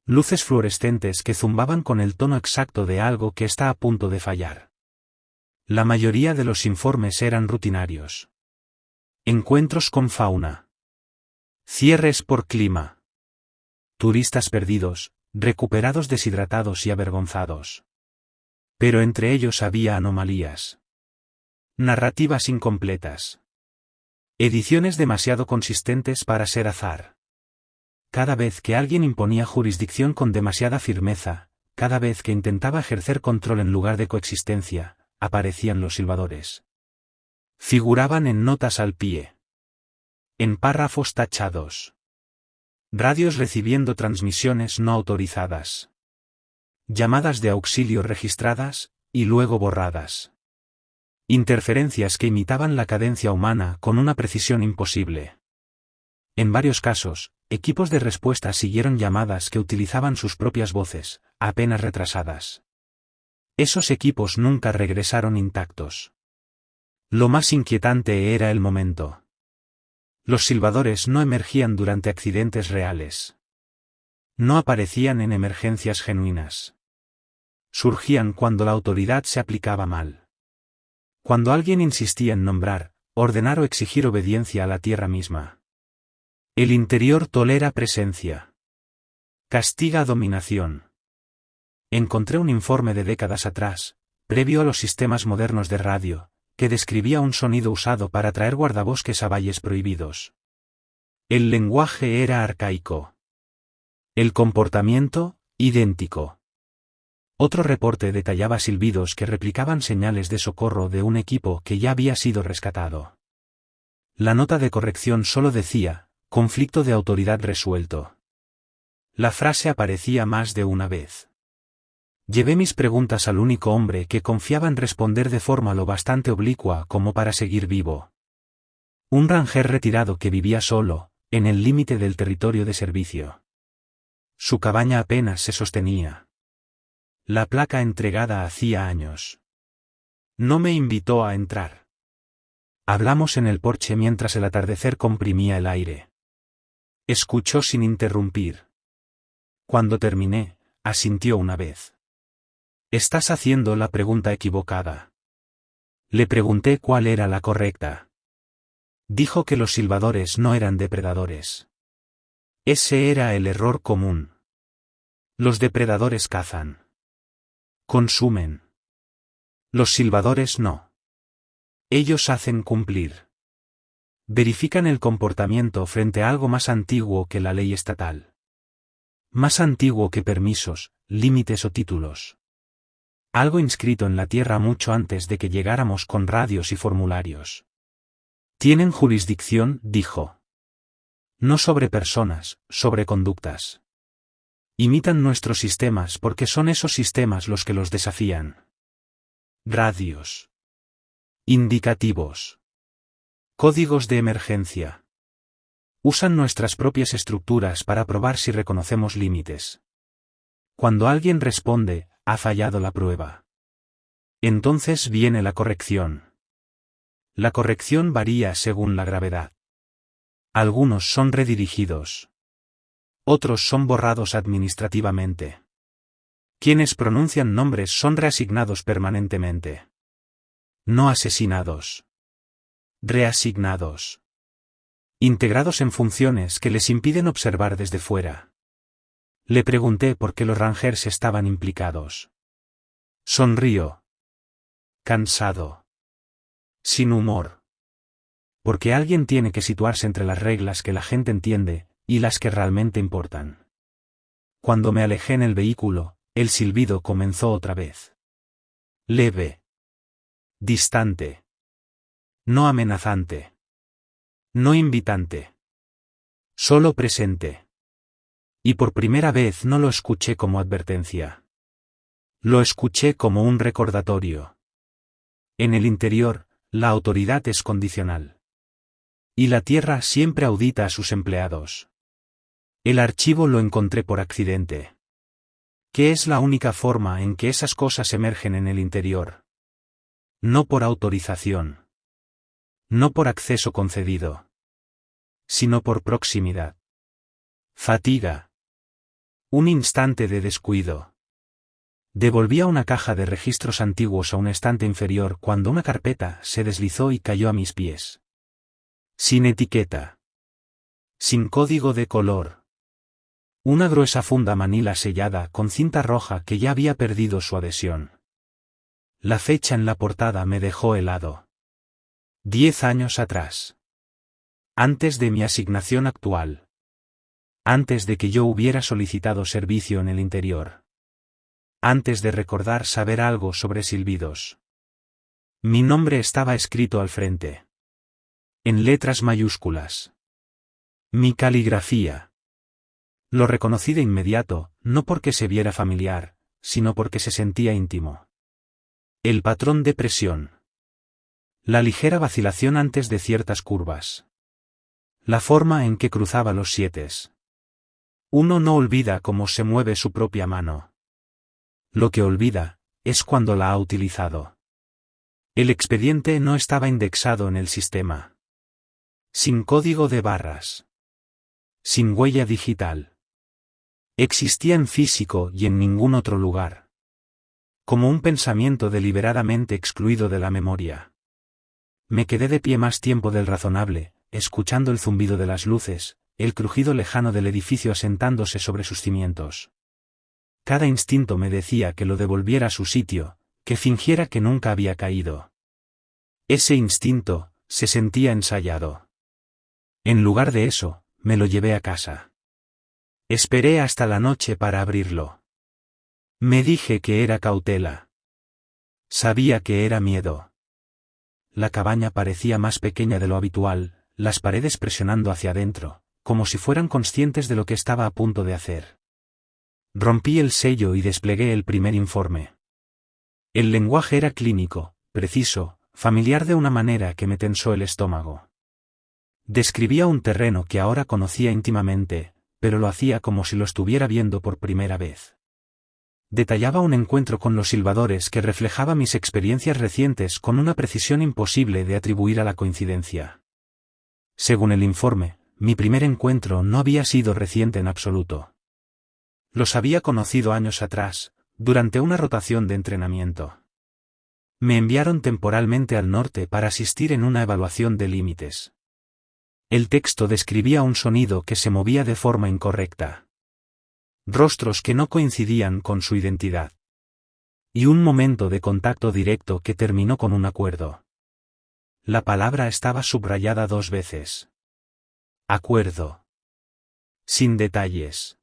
Luces fluorescentes que zumbaban con el tono exacto de algo que está a punto de fallar. La mayoría de los informes eran rutinarios. Encuentros con fauna. Cierres por clima. turistas perdidos, recuperados deshidratados y avergonzados. Pero entre ellos había anomalías. Narrativas incompletas. Ediciones demasiado consistentes para ser azar. Cada vez que alguien imponía jurisdicción con demasiada firmeza, cada vez que intentaba ejercer control en lugar de coexistencia, aparecían los silbadores. Figuraban en notas al pie. En párrafos tachados. Radios recibiendo transmisiones no autorizadas. Llamadas de auxilio registradas, y luego borradas. Interferencias que imitaban la cadencia humana con una precisión imposible. En varios casos, equipos de respuesta siguieron llamadas que utilizaban sus propias voces, apenas retrasadas. Esos equipos nunca regresaron intactos. Lo más inquietante era el momento. Los silbadores no emergían durante accidentes reales. No aparecían en emergencias genuinas. Surgían cuando la autoridad se aplicaba mal. Cuando alguien insistía en nombrar, ordenar o exigir obediencia a la tierra misma. El interior tolera presencia. Castiga dominación. Encontré un informe de décadas atrás, previo a los sistemas modernos de radio, que describía un sonido usado para traer guardabosques a valles prohibidos. El lenguaje era arcaico. El comportamiento, idéntico. Otro reporte detallaba silbidos que replicaban señales de socorro de un equipo que ya había sido rescatado. La nota de corrección solo decía, conflicto de autoridad resuelto. La frase aparecía más de una vez. Llevé mis preguntas al único hombre que confiaba en responder de forma lo bastante oblicua como para seguir vivo. Un ranger retirado que vivía solo, en el límite del territorio de servicio. Su cabaña apenas se sostenía. La placa entregada hacía años. No me invitó a entrar. Hablamos en el porche mientras el atardecer comprimía el aire. Escuchó sin interrumpir. Cuando terminé, asintió una vez. Estás haciendo la pregunta equivocada. Le pregunté cuál era la correcta. Dijo que los silbadores no eran depredadores. Ese era el error común. Los depredadores cazan. Consumen. Los silbadores no. Ellos hacen cumplir. Verifican el comportamiento frente a algo más antiguo que la ley estatal. Más antiguo que permisos, límites o títulos. Algo inscrito en la tierra mucho antes de que llegáramos con radios y formularios. Tienen jurisdicción, dijo. No sobre personas, sobre conductas. Imitan nuestros sistemas porque son esos sistemas los que los desafían. Radios. Indicativos. Códigos de emergencia. Usan nuestras propias estructuras para probar si reconocemos límites. Cuando alguien responde, ha fallado la prueba. Entonces viene la corrección. La corrección varía según la gravedad. Algunos son redirigidos. Otros son borrados administrativamente. Quienes pronuncian nombres son reasignados permanentemente. No asesinados. Reasignados. Integrados en funciones que les impiden observar desde fuera. Le pregunté por qué los rangers estaban implicados. Sonrió. Cansado. Sin humor. Porque alguien tiene que situarse entre las reglas que la gente entiende, y las que realmente importan. Cuando me alejé en el vehículo, el silbido comenzó otra vez. Leve. Distante. No amenazante. No invitante. Solo presente. Y por primera vez no lo escuché como advertencia. Lo escuché como un recordatorio. En el interior, la autoridad es condicional. Y la tierra siempre audita a sus empleados. El archivo lo encontré por accidente. ¿Qué es la única forma en que esas cosas emergen en el interior? No por autorización. No por acceso concedido. Sino por proximidad. Fatiga. Un instante de descuido. Devolvía una caja de registros antiguos a un estante inferior cuando una carpeta se deslizó y cayó a mis pies. Sin etiqueta. Sin código de color. Una gruesa funda manila sellada con cinta roja que ya había perdido su adhesión. La fecha en la portada me dejó helado. 10 años atrás. Antes de mi asignación actual. Antes de que yo hubiera solicitado servicio en el interior. Antes de recordar saber algo sobre silbidos. Mi nombre estaba escrito al frente. En letras mayúsculas. Mi caligrafía. Lo reconocí de inmediato, no porque se viera familiar, sino porque se sentía íntimo. El patrón de presión. La ligera vacilación antes de ciertas curvas. La forma en que cruzaba los sietes. Uno no olvida cómo se mueve su propia mano. Lo que olvida, es cuando la ha utilizado. El expediente no estaba indexado en el sistema. Sin código de barras. Sin huella digital. Existía en físico y en ningún otro lugar. Como un pensamiento deliberadamente excluido de la memoria. Me quedé de pie más tiempo del razonable, escuchando el zumbido de las luces, el crujido lejano del edificio asentándose sobre sus cimientos. Cada instinto me decía que lo devolviera a su sitio, que fingiera que nunca había caído. Ese instinto, se sentía ensayado. En lugar de eso, me lo llevé a casa. Esperé hasta la noche para abrirlo. Me dije que era cautela. Sabía que era miedo. La cabaña parecía más pequeña de lo habitual, las paredes presionando hacia adentro, como si fueran conscientes de lo que estaba a punto de hacer. Rompí el sello y desplegué el primer informe. El lenguaje era clínico, preciso, familiar de una manera que me tensó el estómago. Describía un terreno que ahora conocía íntimamente, pero lo hacía como si lo estuviera viendo por primera vez. Detallaba un encuentro con los silbadores que reflejaba mis experiencias recientes con una precisión imposible de atribuir a la coincidencia. Según el informe, mi primer encuentro no había sido reciente en absoluto. Los había conocido años atrás, durante una rotación de entrenamiento. Me enviaron temporalmente al norte para asistir en una evaluación de límites. El texto describía un sonido que se movía de forma incorrecta. Rostros que no coincidían con su identidad. Y un momento de contacto directo que terminó con un acuerdo. La palabra estaba subrayada 2 veces. Acuerdo. Sin detalles.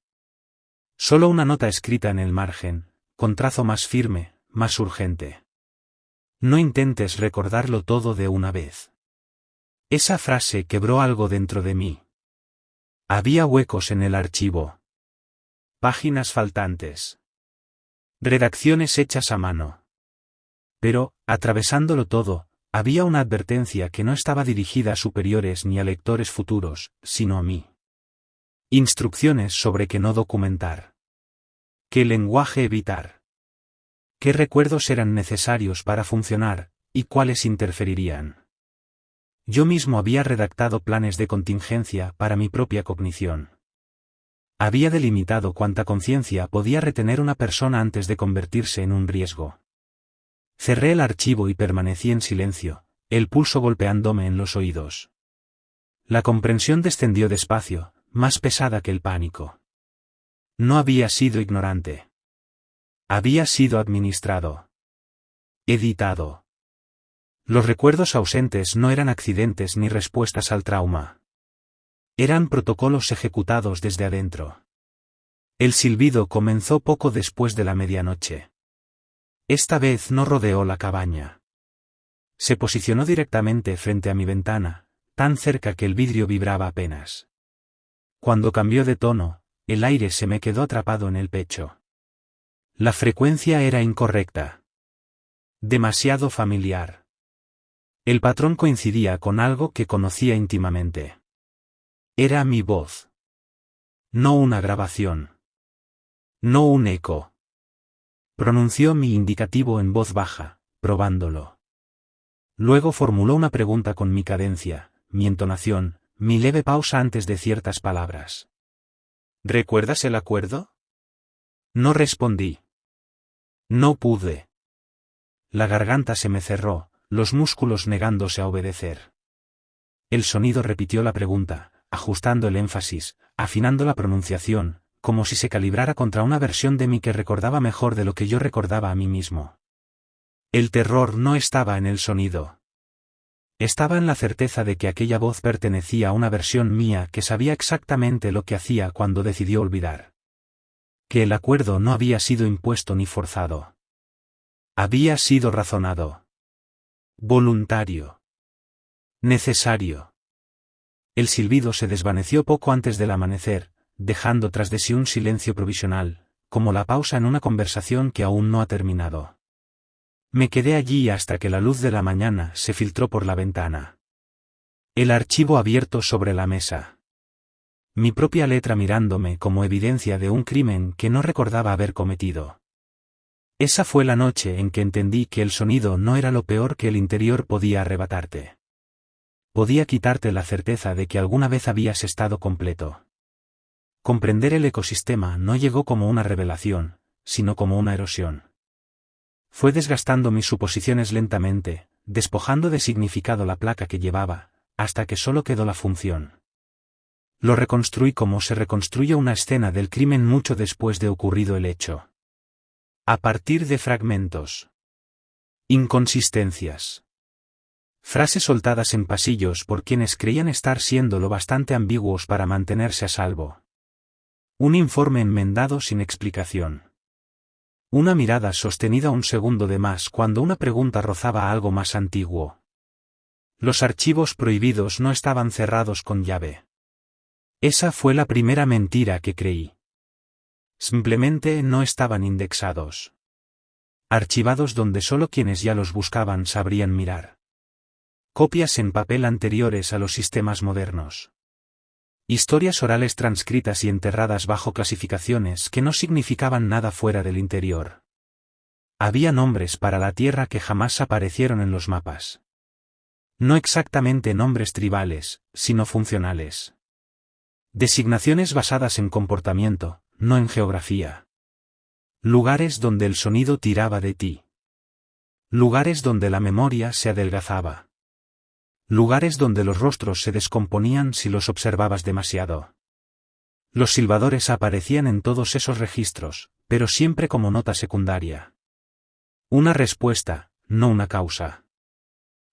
Solo una nota escrita en el margen, con trazo más firme, más urgente. No intentes recordarlo todo de una vez. Esa frase quebró algo dentro de mí. Había huecos en el archivo. Páginas faltantes. Redacciones hechas a mano. Pero, atravesándolo todo, había una advertencia que no estaba dirigida a superiores ni a lectores futuros, sino a mí. Instrucciones sobre qué no documentar. Qué lenguaje evitar. Qué recuerdos eran necesarios para funcionar, y cuáles interferirían. Yo mismo había redactado planes de contingencia para mi propia cognición. Había delimitado cuánta conciencia podía retener una persona antes de convertirse en un riesgo. Cerré el archivo y permanecí en silencio, el pulso golpeándome en los oídos. La comprensión descendió despacio, más pesada que el pánico. No había sido ignorante. Había sido administrado. Editado. Los recuerdos ausentes no eran accidentes ni respuestas al trauma. Eran protocolos ejecutados desde adentro. El silbido comenzó poco después de la medianoche. Esta vez no rodeó la cabaña. Se posicionó directamente frente a mi ventana, tan cerca que el vidrio vibraba apenas. Cuando cambió de tono, el aire se me quedó atrapado en el pecho. La frecuencia era incorrecta. Demasiado familiar. El patrón coincidía con algo que conocía íntimamente. Era mi voz. No una grabación. No un eco. Pronunció mi indicativo en voz baja, probándolo. Luego formuló una pregunta con mi cadencia, mi entonación, mi leve pausa antes de ciertas palabras. ¿Recuerdas el acuerdo? No respondí. No pude. La garganta se me cerró, los músculos negándose a obedecer. El sonido repitió la pregunta, ajustando el énfasis, afinando la pronunciación, como si se calibrara contra una versión de mí que recordaba mejor de lo que yo recordaba a mí mismo. El terror no estaba en el sonido. Estaba en la certeza de que aquella voz pertenecía a una versión mía que sabía exactamente lo que hacía cuando decidió olvidar. Que el acuerdo no había sido impuesto ni forzado. Había sido razonado. Voluntario. Necesario. El silbido se desvaneció poco antes del amanecer, dejando tras de sí un silencio provisional, como la pausa en una conversación que aún no ha terminado. Me quedé allí hasta que la luz de la mañana se filtró por la ventana. El archivo abierto sobre la mesa. Mi propia letra mirándome como evidencia de un crimen que no recordaba haber cometido. Esa fue la noche en que entendí que el sonido no era lo peor que el interior podía arrebatarte. Podía quitarte la certeza de que alguna vez habías estado completo. Comprender el ecosistema no llegó como una revelación, sino como una erosión. Fue desgastando mis suposiciones lentamente, despojando de significado la placa que llevaba, hasta que solo quedó la función. Lo reconstruí como se reconstruye una escena del crimen mucho después de ocurrido el hecho. A partir de fragmentos. Inconsistencias. Frases soltadas en pasillos por quienes creían estar siendo lo bastante ambiguos para mantenerse a salvo. Un informe enmendado sin explicación. Una mirada sostenida un segundo de más cuando una pregunta rozaba algo más antiguo. Los archivos prohibidos no estaban cerrados con llave. Esa fue la primera mentira que creí. Simplemente no estaban indexados. Archivados donde solo quienes ya los buscaban sabrían mirar. Copias en papel anteriores a los sistemas modernos. Historias orales transcritas y enterradas bajo clasificaciones que no significaban nada fuera del interior. Había nombres para la tierra que jamás aparecieron en los mapas. No exactamente nombres tribales, sino funcionales. Designaciones basadas en comportamiento, no en geografía. Lugares donde el sonido tiraba de ti. Lugares donde la memoria se adelgazaba. Lugares donde los rostros se descomponían si los observabas demasiado. Los silbadores aparecían en todos esos registros, pero siempre como nota secundaria. Una respuesta, no una causa.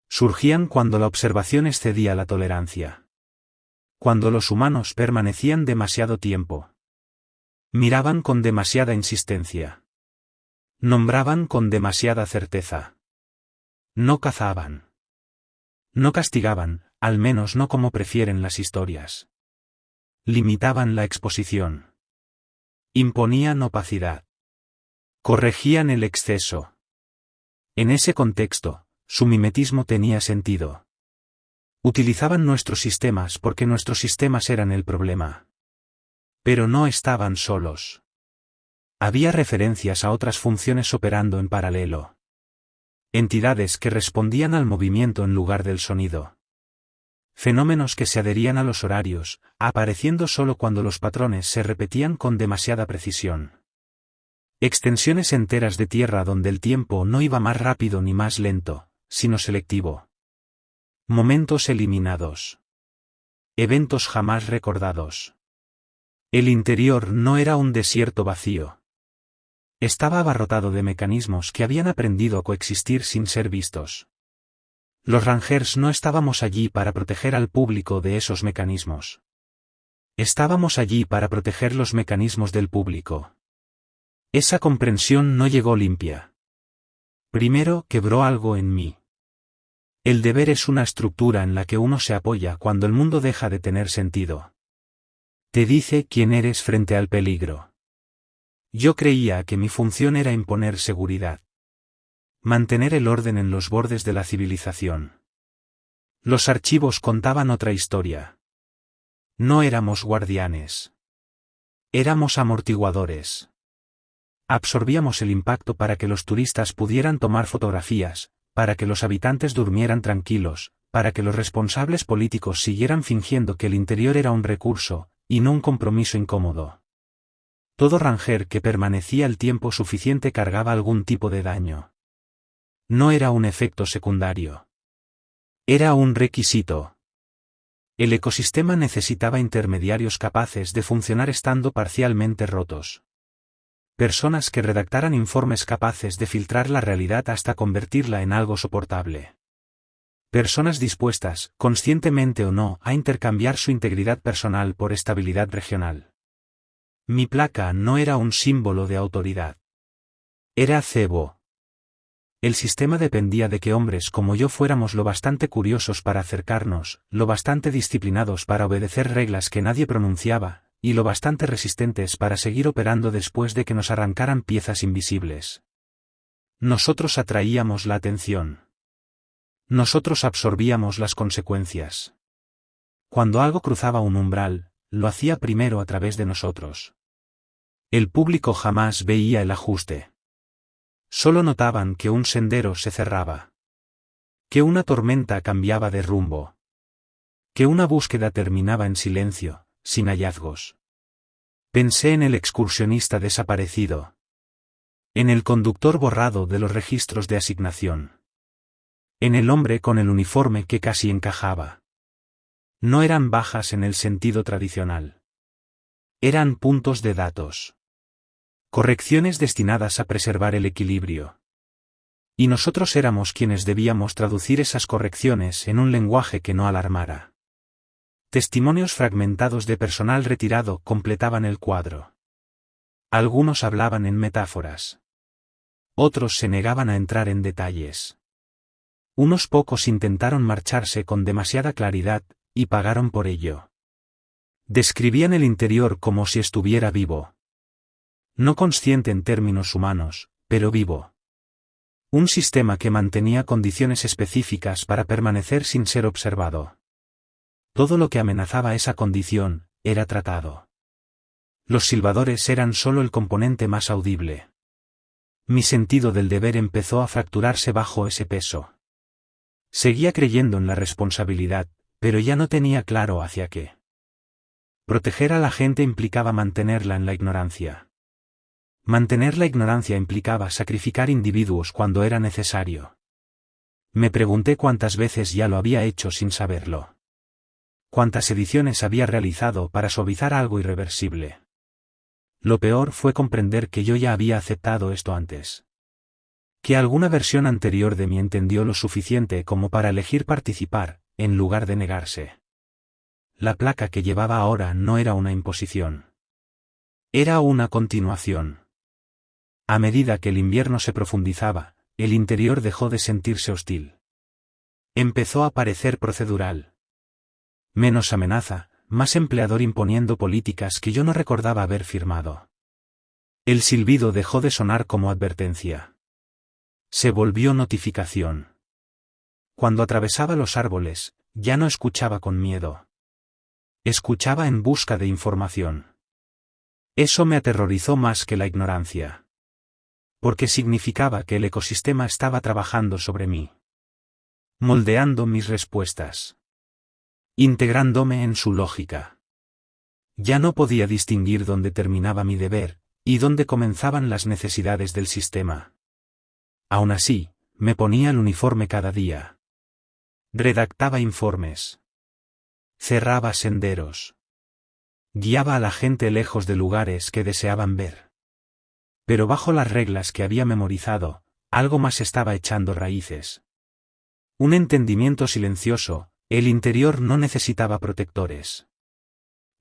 Surgían cuando la observación excedía la tolerancia. Cuando los humanos permanecían demasiado tiempo. Miraban con demasiada insistencia. Nombraban con demasiada certeza. No cazaban. No castigaban, al menos no como prefieren las historias. Limitaban la exposición. Imponían opacidad. Corregían el exceso. En ese contexto, su mimetismo tenía sentido. Utilizaban nuestros sistemas porque nuestros sistemas eran el problema. Pero no estaban solos. Había referencias a otras funciones operando en paralelo. Entidades que respondían al movimiento en lugar del sonido. Fenómenos que se adherían a los horarios, apareciendo solo cuando los patrones se repetían con demasiada precisión. Extensiones enteras de tierra donde el tiempo no iba más rápido ni más lento, sino selectivo. Momentos eliminados. Eventos jamás recordados. El interior no era un desierto vacío. Estaba abarrotado de mecanismos que habían aprendido a coexistir sin ser vistos. Los Rangers no estábamos allí para proteger al público de esos mecanismos. Estábamos allí para proteger los mecanismos del público. Esa comprensión no llegó limpia. Primero quebró algo en mí. El deber es una estructura en la que uno se apoya cuando el mundo deja de tener sentido. Te dice quién eres frente al peligro. Yo creía que mi función era imponer seguridad. Mantener el orden en los bordes de la civilización. Los archivos contaban otra historia. No éramos guardianes. Éramos amortiguadores. Absorbíamos el impacto para que los turistas pudieran tomar fotografías, para que los habitantes durmieran tranquilos, para que los responsables políticos siguieran fingiendo que el interior era un recurso, y no un compromiso incómodo. Todo Ranger que permanecía el tiempo suficiente cargaba algún tipo de daño. No era un efecto secundario. Era un requisito. El ecosistema necesitaba intermediarios capaces de funcionar estando parcialmente rotos. Personas que redactaran informes capaces de filtrar la realidad hasta convertirla en algo soportable. Personas dispuestas, conscientemente o no, a intercambiar su integridad personal por estabilidad regional. Mi placa no era un símbolo de autoridad. Era cebo. El sistema dependía de que hombres como yo fuéramos lo bastante curiosos para acercarnos, lo bastante disciplinados para obedecer reglas que nadie pronunciaba, y lo bastante resistentes para seguir operando después de que nos arrancaran piezas invisibles. Nosotros atraíamos la atención. Nosotros absorbíamos las consecuencias. Cuando algo cruzaba un umbral, lo hacía primero a través de nosotros. El público jamás veía el ajuste. Solo notaban que un sendero se cerraba. Que una tormenta cambiaba de rumbo. Que una búsqueda terminaba en silencio, sin hallazgos. Pensé en el excursionista desaparecido. En el conductor borrado de los registros de asignación. En el hombre con el uniforme que casi encajaba. No eran bajas en el sentido tradicional. Eran puntos de datos. Correcciones destinadas a preservar el equilibrio. Y nosotros éramos quienes debíamos traducir esas correcciones en un lenguaje que no alarmara. Testimonios fragmentados de personal retirado completaban el cuadro. Algunos hablaban en metáforas. Otros se negaban a entrar en detalles. Unos pocos intentaron marcharse con demasiada claridad, y pagaron por ello. Describían el interior como si estuviera vivo. No consciente en términos humanos, pero vivo. Un sistema que mantenía condiciones específicas para permanecer sin ser observado. Todo lo que amenazaba esa condición, era tratado. Los silbadores eran solo el componente más audible. Mi sentido del deber empezó a fracturarse bajo ese peso. Seguía creyendo en la responsabilidad, pero ya no tenía claro hacia qué. Proteger a la gente implicaba mantenerla en la ignorancia. Mantener la ignorancia implicaba sacrificar individuos cuando era necesario. Me pregunté cuántas veces ya lo había hecho sin saberlo. Cuántas ediciones había realizado para suavizar algo irreversible. Lo peor fue comprender que yo ya había aceptado esto antes. Que alguna versión anterior de mí entendió lo suficiente como para elegir participar, en lugar de negarse. La placa que llevaba ahora no era una imposición. Era una continuación. A medida que el invierno se profundizaba, el interior dejó de sentirse hostil. Empezó a parecer procedural. Menos amenaza, más empleador imponiendo políticas que yo no recordaba haber firmado. El silbido dejó de sonar como advertencia. Se volvió notificación. Cuando atravesaba los árboles, ya no escuchaba con miedo. Escuchaba en busca de información. Eso me aterrorizó más que la ignorancia. Porque significaba que el ecosistema estaba trabajando sobre mí. Moldeando mis respuestas. Integrándome en su lógica. Ya no podía distinguir dónde terminaba mi deber, y dónde comenzaban las necesidades del sistema. Aún así, me ponía el uniforme cada día. Redactaba informes. Cerraba senderos. Guiaba a la gente lejos de lugares que deseaban ver. Pero bajo las reglas que había memorizado, algo más estaba echando raíces. Un entendimiento silencioso, el interior no necesitaba protectores.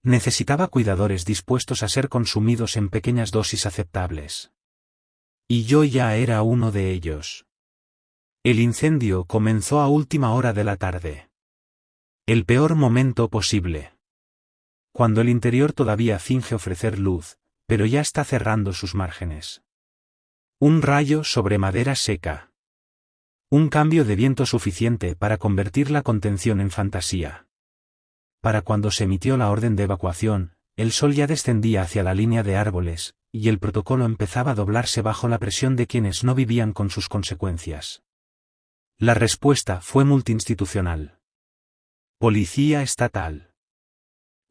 Necesitaba cuidadores dispuestos a ser consumidos en pequeñas dosis aceptables. Y yo ya era uno de ellos. El incendio comenzó a última hora de la tarde. El peor momento posible. Cuando el interior todavía finge ofrecer luz, pero ya está cerrando sus márgenes. Un rayo sobre madera seca. Un cambio de viento suficiente para convertir la contención en fantasía. Para cuando se emitió la orden de evacuación, el sol ya descendía hacia la línea de árboles, y el protocolo empezaba a doblarse bajo la presión de quienes no vivían con sus consecuencias. La respuesta fue multiinstitucional. Policía estatal.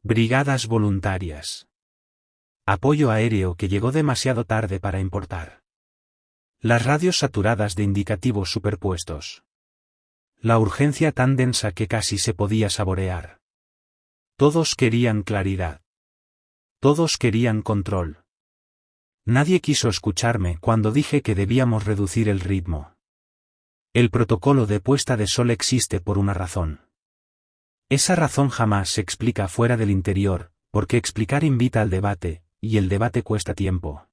Brigadas voluntarias. Apoyo aéreo que llegó demasiado tarde para importar. Las radios saturadas de indicativos superpuestos. La urgencia tan densa que casi se podía saborear. Todos querían claridad. Todos querían control. Nadie quiso escucharme cuando dije que debíamos reducir el ritmo. El protocolo de puesta de sol existe por una razón. Esa razón jamás se explica fuera del interior, porque explicar invita al debate, y el debate cuesta tiempo.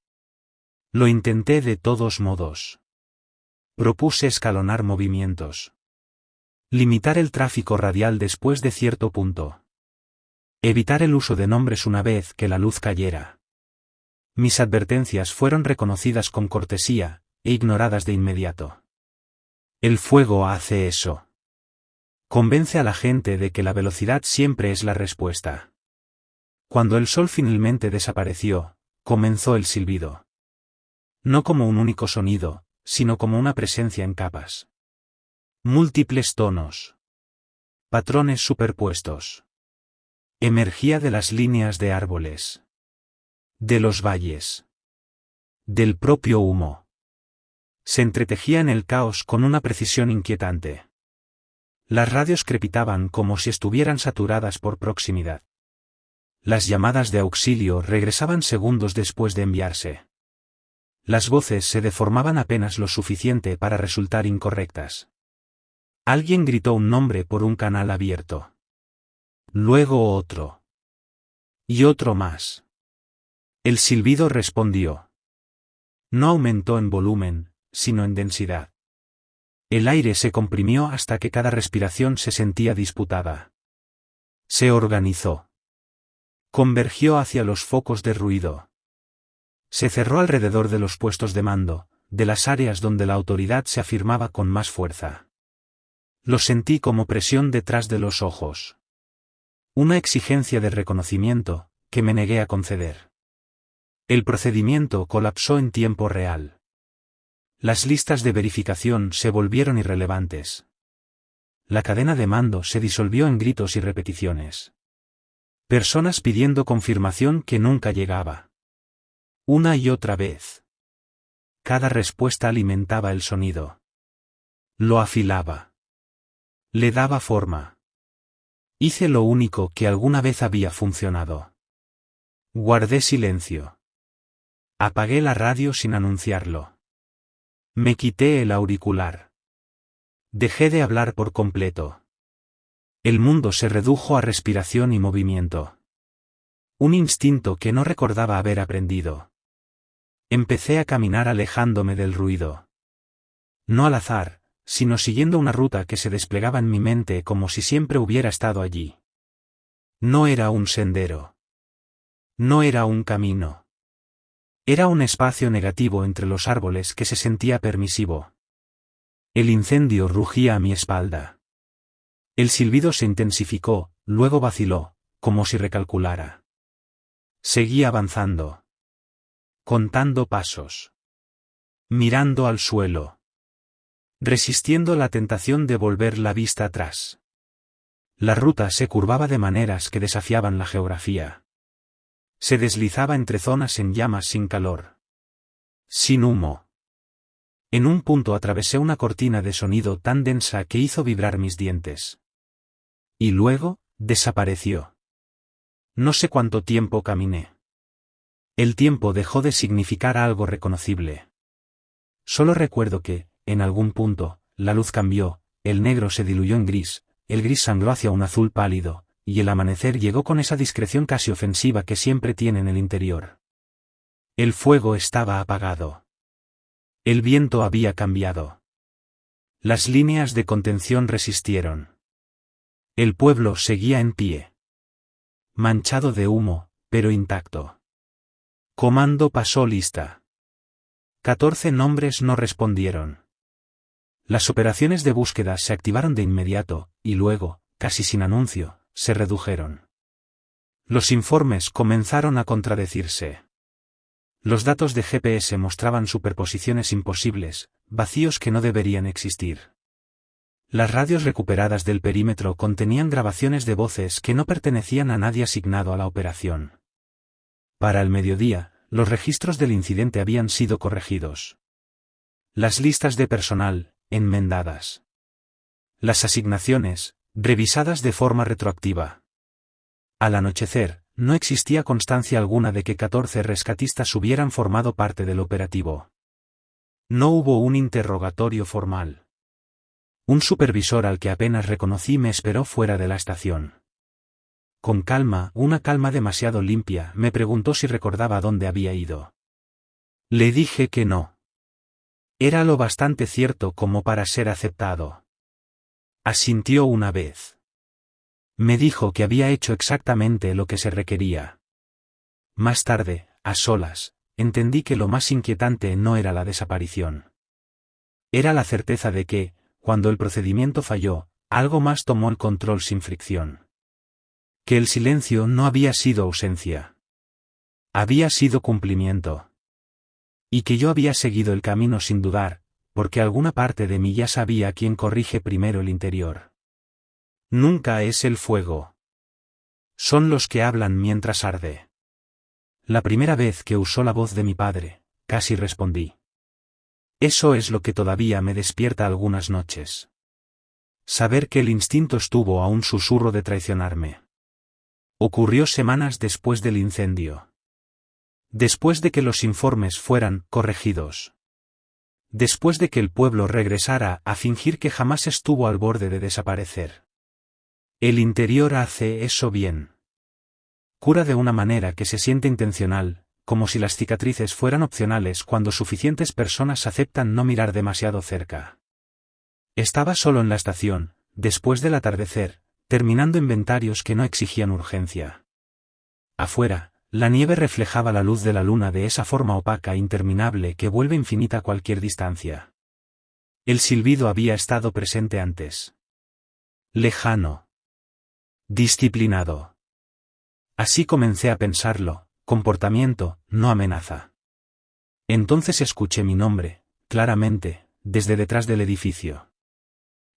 Lo intenté de todos modos. Propuse escalonar movimientos. Limitar el tráfico radial después de cierto punto. Evitar el uso de nombres una vez que la luz cayera. Mis advertencias fueron reconocidas con cortesía, e ignoradas de inmediato. El fuego hace eso. Convence a la gente de que la velocidad siempre es la respuesta. Cuando el sol finalmente desapareció, comenzó el silbido. No como un único sonido, sino como una presencia en capas. Múltiples tonos. Patrones superpuestos. Emergía de las líneas de árboles. De los valles. Del propio humo. Se entretejía en el caos con una precisión inquietante. Las radios crepitaban como si estuvieran saturadas por proximidad. Las llamadas de auxilio regresaban segundos después de enviarse. Las voces se deformaban apenas lo suficiente para resultar incorrectas. Alguien gritó un nombre por un canal abierto. Luego otro. Y otro más. El silbido respondió. No aumentó en volumen, sino en densidad. El aire se comprimió hasta que cada respiración se sentía disputada. Se organizó. Convergió hacia los focos de ruido. Se cerró alrededor de los puestos de mando, de las áreas donde la autoridad se afirmaba con más fuerza. Lo sentí como presión detrás de los ojos. Una exigencia de reconocimiento, que me negué a conceder. El procedimiento colapsó en tiempo real. Las listas de verificación se volvieron irrelevantes. La cadena de mando se disolvió en gritos y repeticiones. Personas pidiendo confirmación que nunca llegaba. Una y otra vez. Cada respuesta alimentaba el sonido. Lo afilaba. Le daba forma. Hice lo único que alguna vez había funcionado. Guardé silencio. Apagué la radio sin anunciarlo. Me quité el auricular. Dejé de hablar por completo. El mundo se redujo a respiración y movimiento. Un instinto que no recordaba haber aprendido. Empecé a caminar alejándome del ruido. No al azar, sino siguiendo una ruta que se desplegaba en mi mente como si siempre hubiera estado allí. No era un sendero. No era un camino. Era un espacio negativo entre los árboles que se sentía permisivo. El incendio rugía a mi espalda. El silbido se intensificó, luego vaciló, como si recalculara. Seguí avanzando. Contando pasos. Mirando al suelo. Resistiendo la tentación de volver la vista atrás. La ruta se curvaba de maneras que desafiaban la geografía. Se deslizaba entre zonas en llamas sin calor. Sin humo. En un punto atravesé una cortina de sonido tan densa que hizo vibrar mis dientes. Y luego, desapareció. No sé cuánto tiempo caminé. El tiempo dejó de significar algo reconocible. Solo recuerdo que, en algún punto, la luz cambió, el negro se diluyó en gris, el gris sangró hacia un azul pálido, y el amanecer llegó con esa discreción casi ofensiva que siempre tiene en el interior. El fuego estaba apagado. El viento había cambiado. Las líneas de contención resistieron. El pueblo seguía en pie. Manchado de humo, pero intacto. Comando pasó lista. 14 nombres no respondieron. Las operaciones de búsqueda se activaron de inmediato, y luego, casi sin anuncio, se redujeron. Los informes comenzaron a contradecirse. Los datos de GPS mostraban superposiciones imposibles, vacíos que no deberían existir. Las radios recuperadas del perímetro contenían grabaciones de voces que no pertenecían a nadie asignado a la operación. Para el mediodía, los registros del incidente habían sido corregidos. Las listas de personal, enmendadas. Las asignaciones, revisadas de forma retroactiva. Al anochecer, no existía constancia alguna de que 14 rescatistas hubieran formado parte del operativo. No hubo un interrogatorio formal. Un supervisor al que apenas reconocí me esperó fuera de la estación. Con calma, una calma demasiado limpia, me preguntó si recordaba dónde había ido. Le dije que no. Era lo bastante cierto como para ser aceptado. Asintió una vez. Me dijo que había hecho exactamente lo que se requería. Más tarde, a solas, entendí que lo más inquietante no era la desaparición. Era la certeza de que, cuando el procedimiento falló, algo más tomó el control sin fricción. Que el silencio no había sido ausencia. Había sido cumplimiento. Y que yo había seguido el camino sin dudar, porque alguna parte de mí ya sabía quién corrige primero el interior. Nunca es el fuego. Son los que hablan mientras arde. La primera vez que usó la voz de mi padre, casi respondí. Eso es lo que todavía me despierta algunas noches. Saber que el instinto estuvo a un susurro de traicionarme. Ocurrió semanas después del incendio. Después de que los informes fueran corregidos. Después de que el pueblo regresara a fingir que jamás estuvo al borde de desaparecer. El interior hace eso bien. Cura de una manera que se siente intencional, como si las cicatrices fueran opcionales cuando suficientes personas aceptan no mirar demasiado cerca. Estaba solo en la estación, después del atardecer, terminando inventarios que no exigían urgencia. Afuera, la nieve reflejaba la luz de la luna de esa forma opaca e interminable que vuelve infinita cualquier distancia. El silbido había estado presente antes. Lejano. Disciplinado. Así comencé a pensarlo, comportamiento, no amenaza. Entonces escuché mi nombre, claramente, desde detrás del edificio.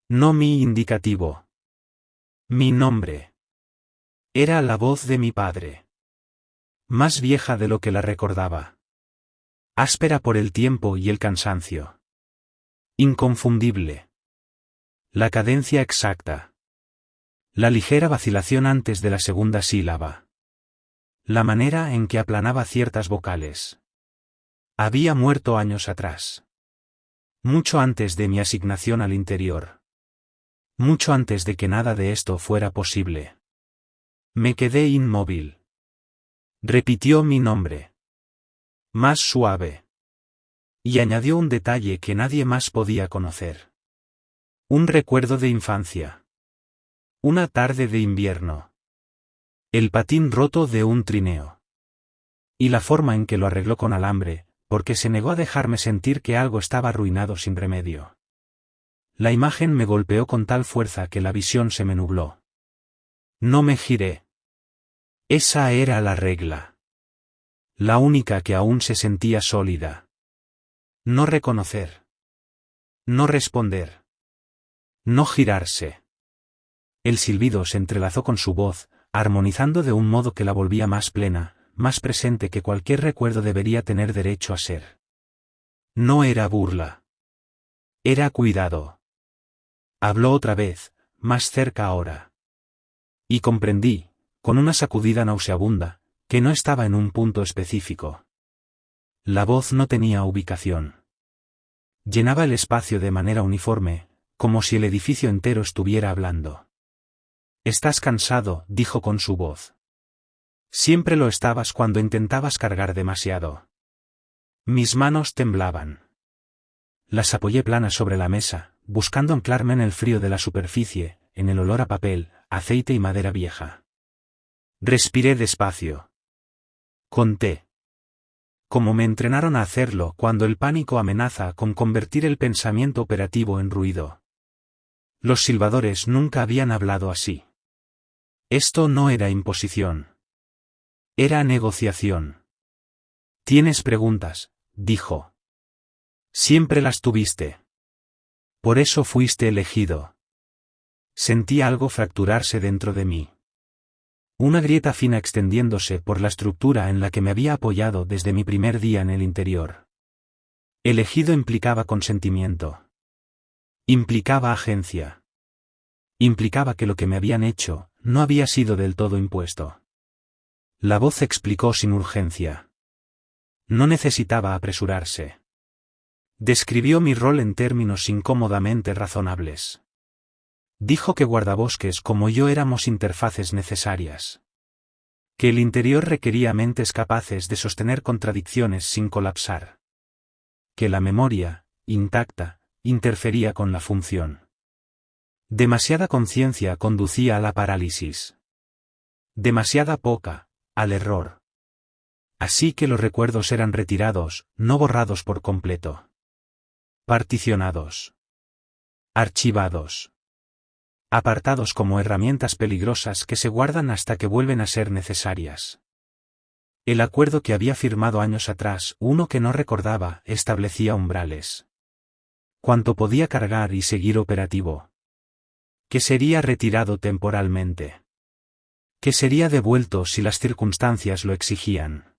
No mi indicativo. Mi nombre. Era la voz de mi padre. Más vieja de lo que la recordaba. Áspera por el tiempo y el cansancio. Inconfundible. La cadencia exacta. La ligera vacilación antes de la segunda sílaba. La manera en que aplanaba ciertas vocales. Había muerto años atrás. Mucho antes de mi asignación al interior. Mucho antes de que nada de esto fuera posible. Me quedé inmóvil. Repitió mi nombre. Más suave. Y añadió un detalle que nadie más podía conocer. Un recuerdo de infancia. Una tarde de invierno. El patín roto de un trineo. Y la forma en que lo arregló con alambre, porque se negó a dejarme sentir que algo estaba arruinado sin remedio. La imagen me golpeó con tal fuerza que la visión se me nubló. No me giré. Esa era la regla. La única que aún se sentía sólida. No reconocer. No responder. No girarse. El silbido se entrelazó con su voz, armonizando de un modo que la volvía más plena, más presente que cualquier recuerdo debería tener derecho a ser. No era burla. Era cuidado. Habló otra vez, más cerca ahora. Y comprendí, con una sacudida nauseabunda, que no estaba en un punto específico. La voz no tenía ubicación. Llenaba el espacio de manera uniforme, como si el edificio entero estuviera hablando. Estás cansado, dijo con su voz. Siempre lo estabas cuando intentabas cargar demasiado. Mis manos temblaban. Las apoyé planas sobre la mesa, buscando anclarme en el frío de la superficie, en el olor a papel, aceite y madera vieja. Respiré despacio. Conté. Como me entrenaron a hacerlo cuando el pánico amenaza con convertir el pensamiento operativo en ruido. Los silbadores nunca habían hablado así. Esto no era imposición. Era negociación. Tienes preguntas, dijo. Siempre las tuviste. Por eso fuiste elegido. Sentí algo fracturarse dentro de mí. Una grieta fina extendiéndose por la estructura en la que me había apoyado desde mi primer día en el interior. Elegido implicaba consentimiento. Implicaba agencia. Implicaba que lo que me habían hecho no había sido del todo impuesto. La voz explicó sin urgencia. No necesitaba apresurarse. Describió mi rol en términos incómodamente razonables. Dijo que guardabosques como yo éramos interfaces necesarias. Que el interior requería mentes capaces de sostener contradicciones sin colapsar. Que la memoria, intacta, interfería con la función. Demasiada conciencia conducía a la parálisis. Demasiada poca, al error. Así que los recuerdos eran retirados, no borrados por completo. Particionados. Archivados. Apartados como herramientas peligrosas que se guardan hasta que vuelven a ser necesarias. El acuerdo que había firmado años atrás, uno que no recordaba, establecía umbrales. Cuánto podía cargar y seguir operativo. Que sería retirado temporalmente. Que sería devuelto si las circunstancias lo exigían.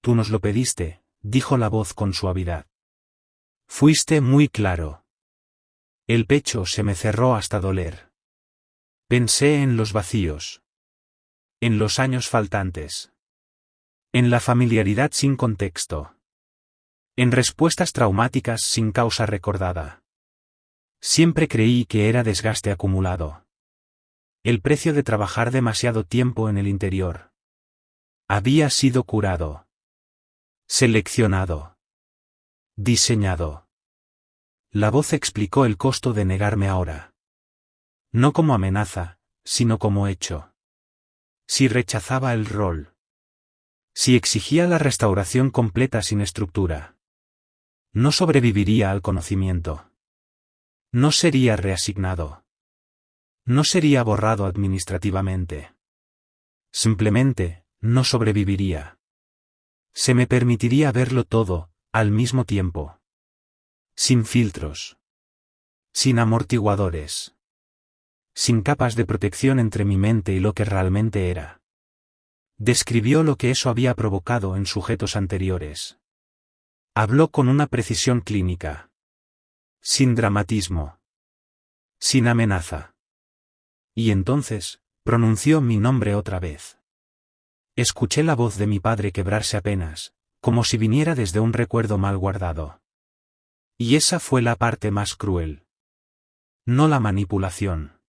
Tú nos lo pediste, dijo la voz con suavidad. Fuiste muy claro. El pecho se me cerró hasta doler. Pensé en los vacíos. En los años faltantes. En la familiaridad sin contexto. En respuestas traumáticas sin causa recordada. Siempre creí que era desgaste acumulado. El precio de trabajar demasiado tiempo en el interior. Había sido curado. Seleccionado. Diseñado. La voz explicó el costo de negarme ahora. No como amenaza, sino como hecho. Si rechazaba el rol. Si exigía la restauración completa sin estructura. No sobreviviría al conocimiento. No sería reasignado. No sería borrado administrativamente. Simplemente, no sobreviviría. Se me permitiría verlo todo, al mismo tiempo. Sin filtros. Sin amortiguadores. Sin capas de protección entre mi mente y lo que realmente era. Describió lo que eso había provocado en sujetos anteriores. Habló con una precisión clínica. Sin dramatismo. Sin amenaza. Y entonces, pronunció mi nombre otra vez. Escuché la voz de mi padre quebrarse apenas, como si viniera desde un recuerdo mal guardado. Y esa fue la parte más cruel. No la manipulación.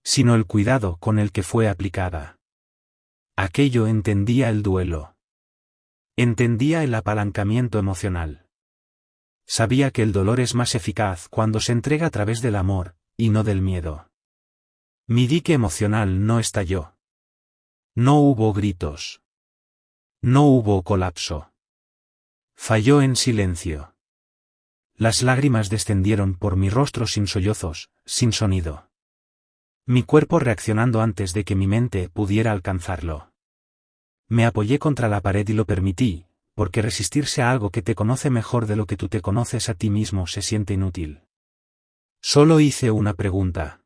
Sino el cuidado con el que fue aplicada. Aquello entendía el duelo. Entendía el apalancamiento emocional. Sabía que el dolor es más eficaz cuando se entrega a través del amor, y no del miedo. Mi dique emocional no estalló. No hubo gritos. No hubo colapso. Falló en silencio. Las lágrimas descendieron por mi rostro sin sollozos, sin sonido. Mi cuerpo reaccionando antes de que mi mente pudiera alcanzarlo. Me apoyé contra la pared y lo permití, porque resistirse a algo que te conoce mejor de lo que tú te conoces a ti mismo se siente inútil. Solo hice una pregunta.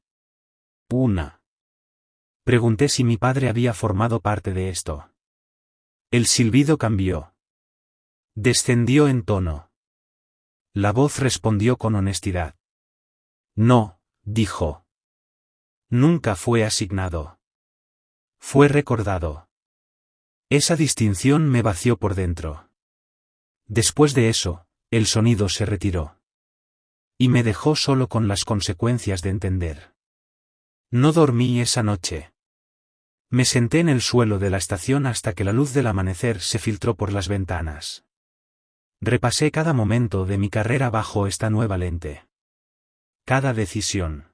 Una. Pregunté si mi padre había formado parte de esto. El silbido cambió. Descendió en tono. La voz respondió con honestidad. No, dijo. Nunca fue asignado. Fue recordado. Esa distinción me vació por dentro. Después de eso, el sonido se retiró. Y me dejó solo con las consecuencias de entender. No dormí esa noche. Me senté en el suelo de la estación hasta que la luz del amanecer se filtró por las ventanas. Repasé cada momento de mi carrera bajo esta nueva lente. Cada decisión.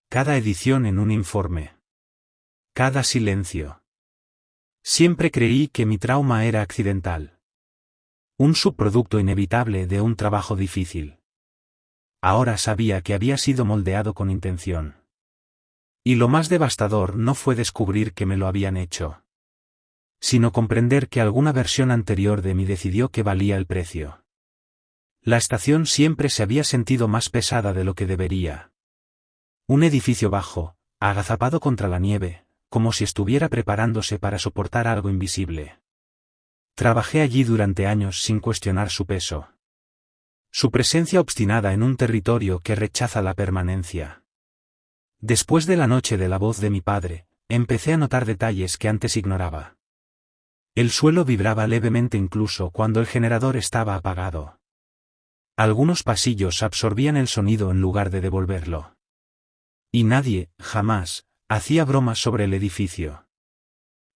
Cada edición en un informe. Cada silencio. Siempre creí que mi trauma era accidental. Un subproducto inevitable de un trabajo difícil. Ahora sabía que había sido moldeado con intención. Y lo más devastador no fue descubrir que me lo habían hecho, sino comprender que alguna versión anterior de mí decidió que valía el precio. La estación siempre se había sentido más pesada de lo que debería. Un edificio bajo, agazapado contra la nieve, como si estuviera preparándose para soportar algo invisible. Trabajé allí durante años sin cuestionar su peso. Su presencia obstinada en un territorio que rechaza la permanencia. Después de la noche de la voz de mi padre, empecé a notar detalles que antes ignoraba. El suelo vibraba levemente incluso cuando el generador estaba apagado. Algunos pasillos absorbían el sonido en lugar de devolverlo. Y nadie, jamás, hacía bromas sobre el edificio.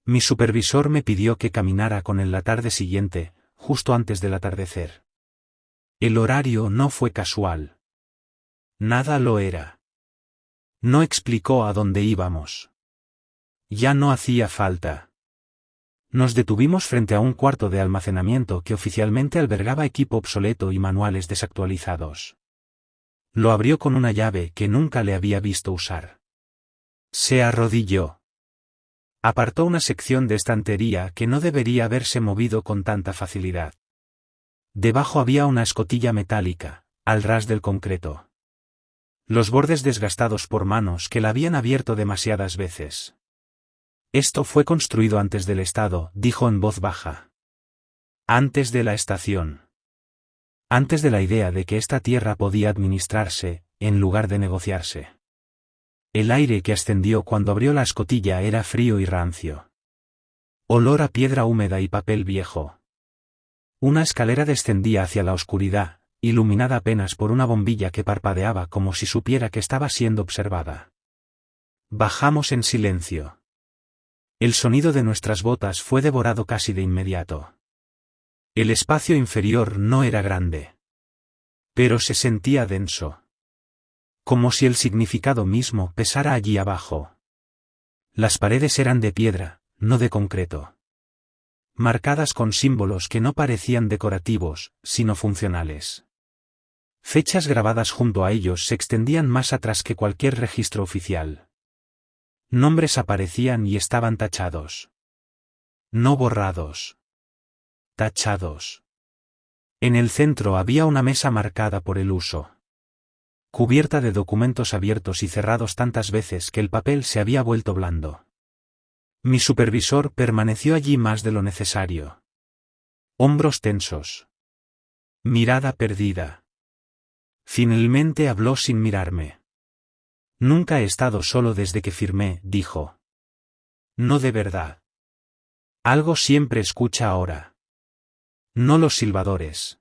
Mi supervisor me pidió que caminara con él la tarde siguiente, justo antes del atardecer. El horario no fue casual. Nada lo era. No explicó a dónde íbamos. Ya no hacía falta. Nos detuvimos frente a un cuarto de almacenamiento que oficialmente albergaba equipo obsoleto y manuales desactualizados. Lo abrió con una llave que nunca le había visto usar. Se arrodilló. Apartó una sección de estantería que no debería haberse movido con tanta facilidad. Debajo había una escotilla metálica, al ras del concreto. Los bordes desgastados por manos que la habían abierto demasiadas veces. Esto fue construido antes del estado, dijo en voz baja. Antes de la estación. Antes de la idea de que esta tierra podía administrarse, en lugar de negociarse. El aire que ascendió cuando abrió la escotilla era frío y rancio. Olor a piedra húmeda y papel viejo. Una escalera descendía hacia la oscuridad, iluminada apenas por una bombilla que parpadeaba como si supiera que estaba siendo observada. Bajamos en silencio. El sonido de nuestras botas fue devorado casi de inmediato. El espacio inferior no era grande. Pero se sentía denso. Como si el significado mismo pesara allí abajo. Las paredes eran de piedra, no de concreto. Marcadas con símbolos que no parecían decorativos, sino funcionales. Fechas grabadas junto a ellos se extendían más atrás que cualquier registro oficial. Nombres aparecían y estaban tachados. No borrados. Tachados. En el centro había una mesa marcada por el uso. Cubierta de documentos abiertos y cerrados tantas veces que el papel se había vuelto blando. Mi supervisor permaneció allí más de lo necesario. Hombros tensos. Mirada perdida. Finalmente habló sin mirarme. Nunca he estado solo desde que firmé, dijo. No de verdad. Algo siempre escucha ahora. No los silbadores.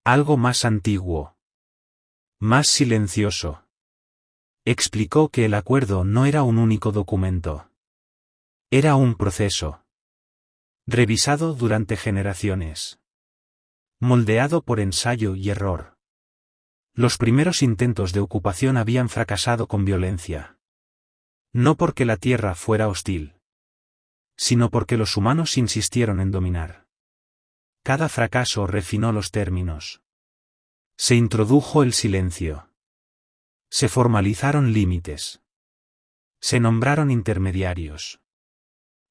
Algo más antiguo. Más silencioso. Explicó que el acuerdo no era un único documento. Era un proceso. Revisado durante generaciones. Moldeado por ensayo y error. Los primeros intentos de ocupación habían fracasado con violencia. No porque la tierra fuera hostil. Sino porque los humanos insistieron en dominar. Cada fracaso refinó los términos. Se introdujo el silencio. Se formalizaron límites. Se nombraron intermediarios.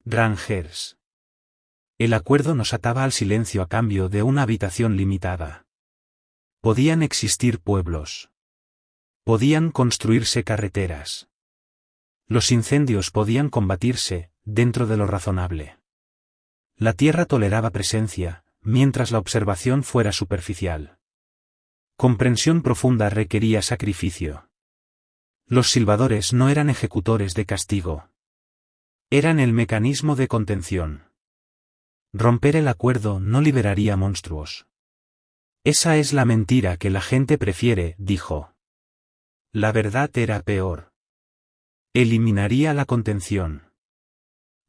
Rangers. El acuerdo nos ataba al silencio a cambio de una habitación limitada. Podían existir pueblos. Podían construirse carreteras. Los incendios podían combatirse, dentro de lo razonable. La tierra toleraba presencia, mientras la observación fuera superficial. Comprensión profunda requería sacrificio. Los silbadores no eran ejecutores de castigo. Eran el mecanismo de contención. Romper el acuerdo no liberaría monstruos. Esa es la mentira que la gente prefiere, dijo. La verdad era peor. Eliminaría la contención.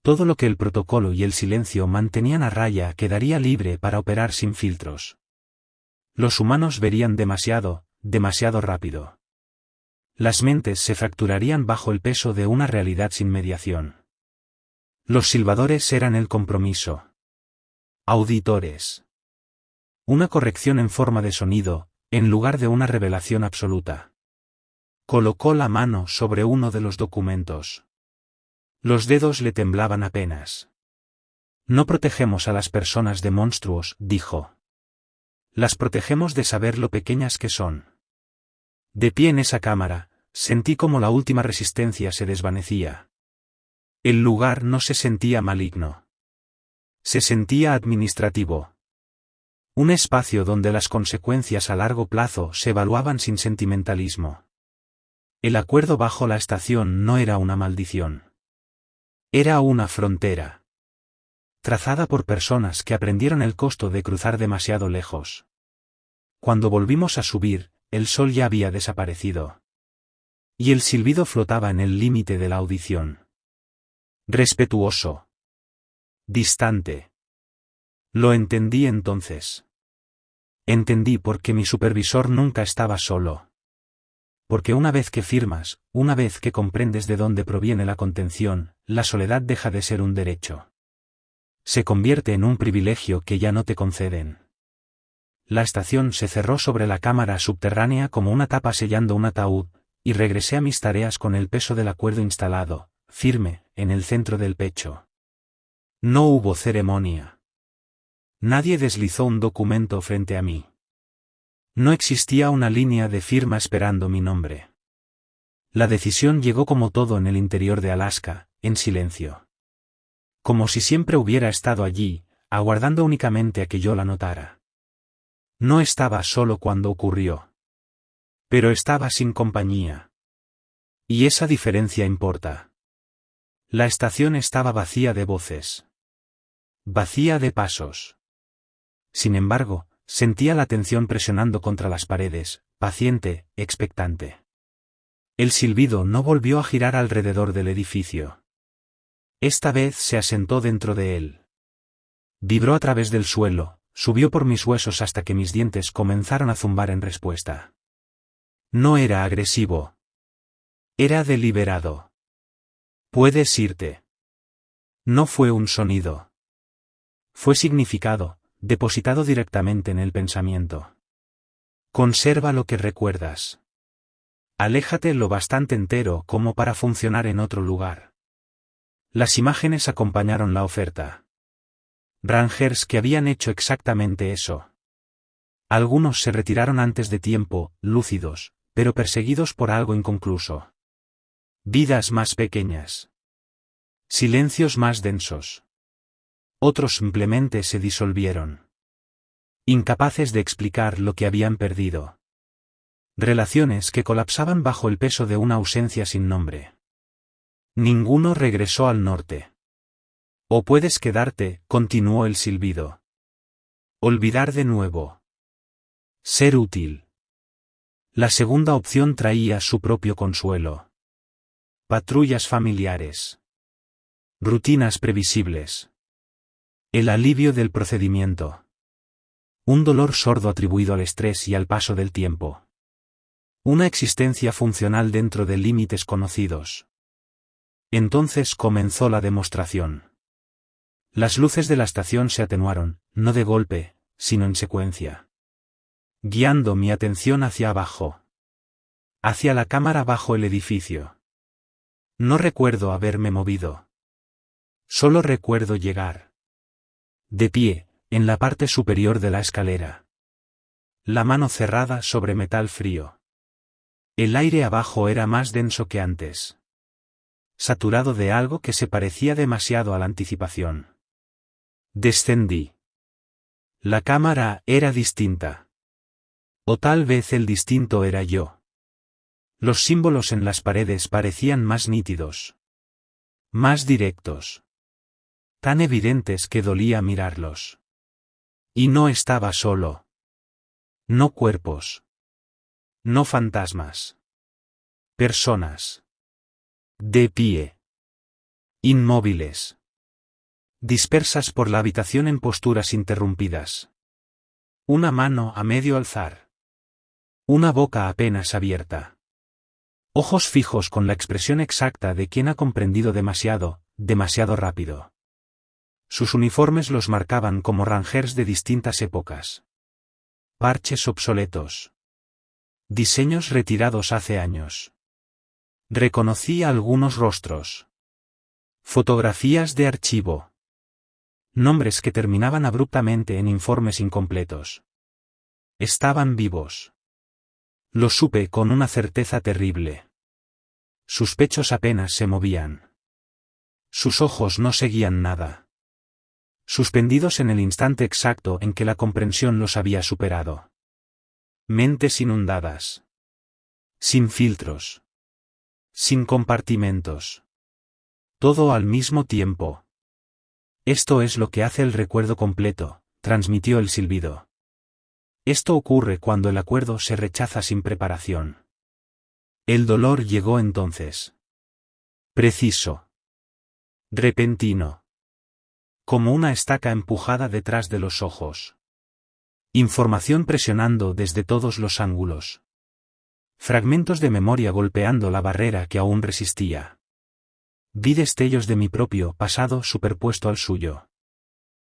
Todo lo que el protocolo y el silencio mantenían a raya quedaría libre para operar sin filtros. Los humanos verían demasiado, demasiado rápido. Las mentes se fracturarían bajo el peso de una realidad sin mediación. Los silbadores eran el compromiso. Auditores. Una corrección en forma de sonido, en lugar de una revelación absoluta. Colocó la mano sobre uno de los documentos. Los dedos le temblaban apenas. No protegemos a las personas de monstruos, dijo. Las protegemos de saber lo pequeñas que son. De pie en esa cámara, sentí como la última resistencia se desvanecía. El lugar no se sentía maligno. Se sentía administrativo. Un espacio donde las consecuencias a largo plazo se evaluaban sin sentimentalismo. El acuerdo bajo la estación no era una maldición. Era una frontera. Trazada por personas que aprendieron el costo de cruzar demasiado lejos. Cuando volvimos a subir, el sol ya había desaparecido. Y el silbido flotaba en el límite de la audición. Respetuoso. Distante. Lo entendí entonces. Entendí por qué mi supervisor nunca estaba solo. Porque una vez que firmas, una vez que comprendes de dónde proviene la contención, la soledad deja de ser un derecho. Se convierte en un privilegio que ya no te conceden. La estación se cerró sobre la cámara subterránea como una tapa sellando un ataúd, y regresé a mis tareas con el peso del acuerdo instalado, firme, en el centro del pecho. No hubo ceremonia. Nadie deslizó un documento frente a mí. No existía una línea de firma esperando mi nombre. La decisión llegó como todo en el interior de Alaska, en silencio. Como si siempre hubiera estado allí, aguardando únicamente a que yo la notara. No estaba solo cuando ocurrió. Pero estaba sin compañía. Y esa diferencia importa. La estación estaba vacía de voces. Vacía de pasos. Sin embargo, sentía la tensión presionando contra las paredes, paciente, expectante. El silbido no volvió a girar alrededor del edificio. Esta vez se asentó dentro de él. Vibró a través del suelo, subió por mis huesos hasta que mis dientes comenzaron a zumbar en respuesta. No era agresivo. Era deliberado. Puedes irte. No fue un sonido. Fue significado, depositado directamente en el pensamiento. Conserva lo que recuerdas. Aléjate lo bastante entero como para funcionar en otro lugar. Las imágenes acompañaron la oferta. Rangers que habían hecho exactamente eso. Algunos se retiraron antes de tiempo, lúcidos, pero perseguidos por algo inconcluso. Vidas más pequeñas. Silencios más densos. Otros simplemente se disolvieron. Incapaces de explicar lo que habían perdido. Relaciones que colapsaban bajo el peso de una ausencia sin nombre. Ninguno regresó al norte. O puedes quedarte, continuó el silbido. Olvidar de nuevo. Ser útil. La segunda opción traía su propio consuelo. Patrullas familiares. Rutinas previsibles. El alivio del procedimiento. Un dolor sordo atribuido al estrés y al paso del tiempo. Una existencia funcional dentro de límites conocidos. Entonces comenzó la demostración. Las luces de la estación se atenuaron, no de golpe, sino en secuencia. Guiando mi atención hacia abajo. Hacia la cámara bajo el edificio. No recuerdo haberme movido. Solo recuerdo llegar. De pie, en la parte superior de la escalera. La mano cerrada sobre metal frío. El aire abajo era más denso que antes. Saturado de algo que se parecía demasiado a la anticipación. Descendí. La cámara era distinta. O tal vez el distinto era yo. Los símbolos en las paredes parecían más nítidos. Más directos. Tan evidentes que dolía mirarlos. Y no estaba solo. No cuerpos. No fantasmas. Personas. De pie. Inmóviles. Dispersas por la habitación en posturas interrumpidas. Una mano a medio alzar. Una boca apenas abierta. Ojos fijos con la expresión exacta de quien ha comprendido demasiado, demasiado rápido. Sus uniformes los marcaban como rangers de distintas épocas. Parches obsoletos. Diseños retirados hace años. Reconocí algunos rostros. Fotografías de archivo. Nombres que terminaban abruptamente en informes incompletos. Estaban vivos. Lo supe con una certeza terrible. Sus pechos apenas se movían. Sus ojos no seguían nada. Suspendidos en el instante exacto en que la comprensión los había superado. Mentes inundadas. Sin filtros. Sin compartimentos. Todo al mismo tiempo. Esto es lo que hace el recuerdo completo, transmitió el silbido. Esto ocurre cuando el acuerdo se rechaza sin preparación. El dolor llegó entonces. Preciso. Repentino. Como una estaca empujada detrás de los ojos. Información presionando desde todos los ángulos. Fragmentos de memoria golpeando la barrera que aún resistía. Vi destellos de mi propio pasado superpuesto al suyo.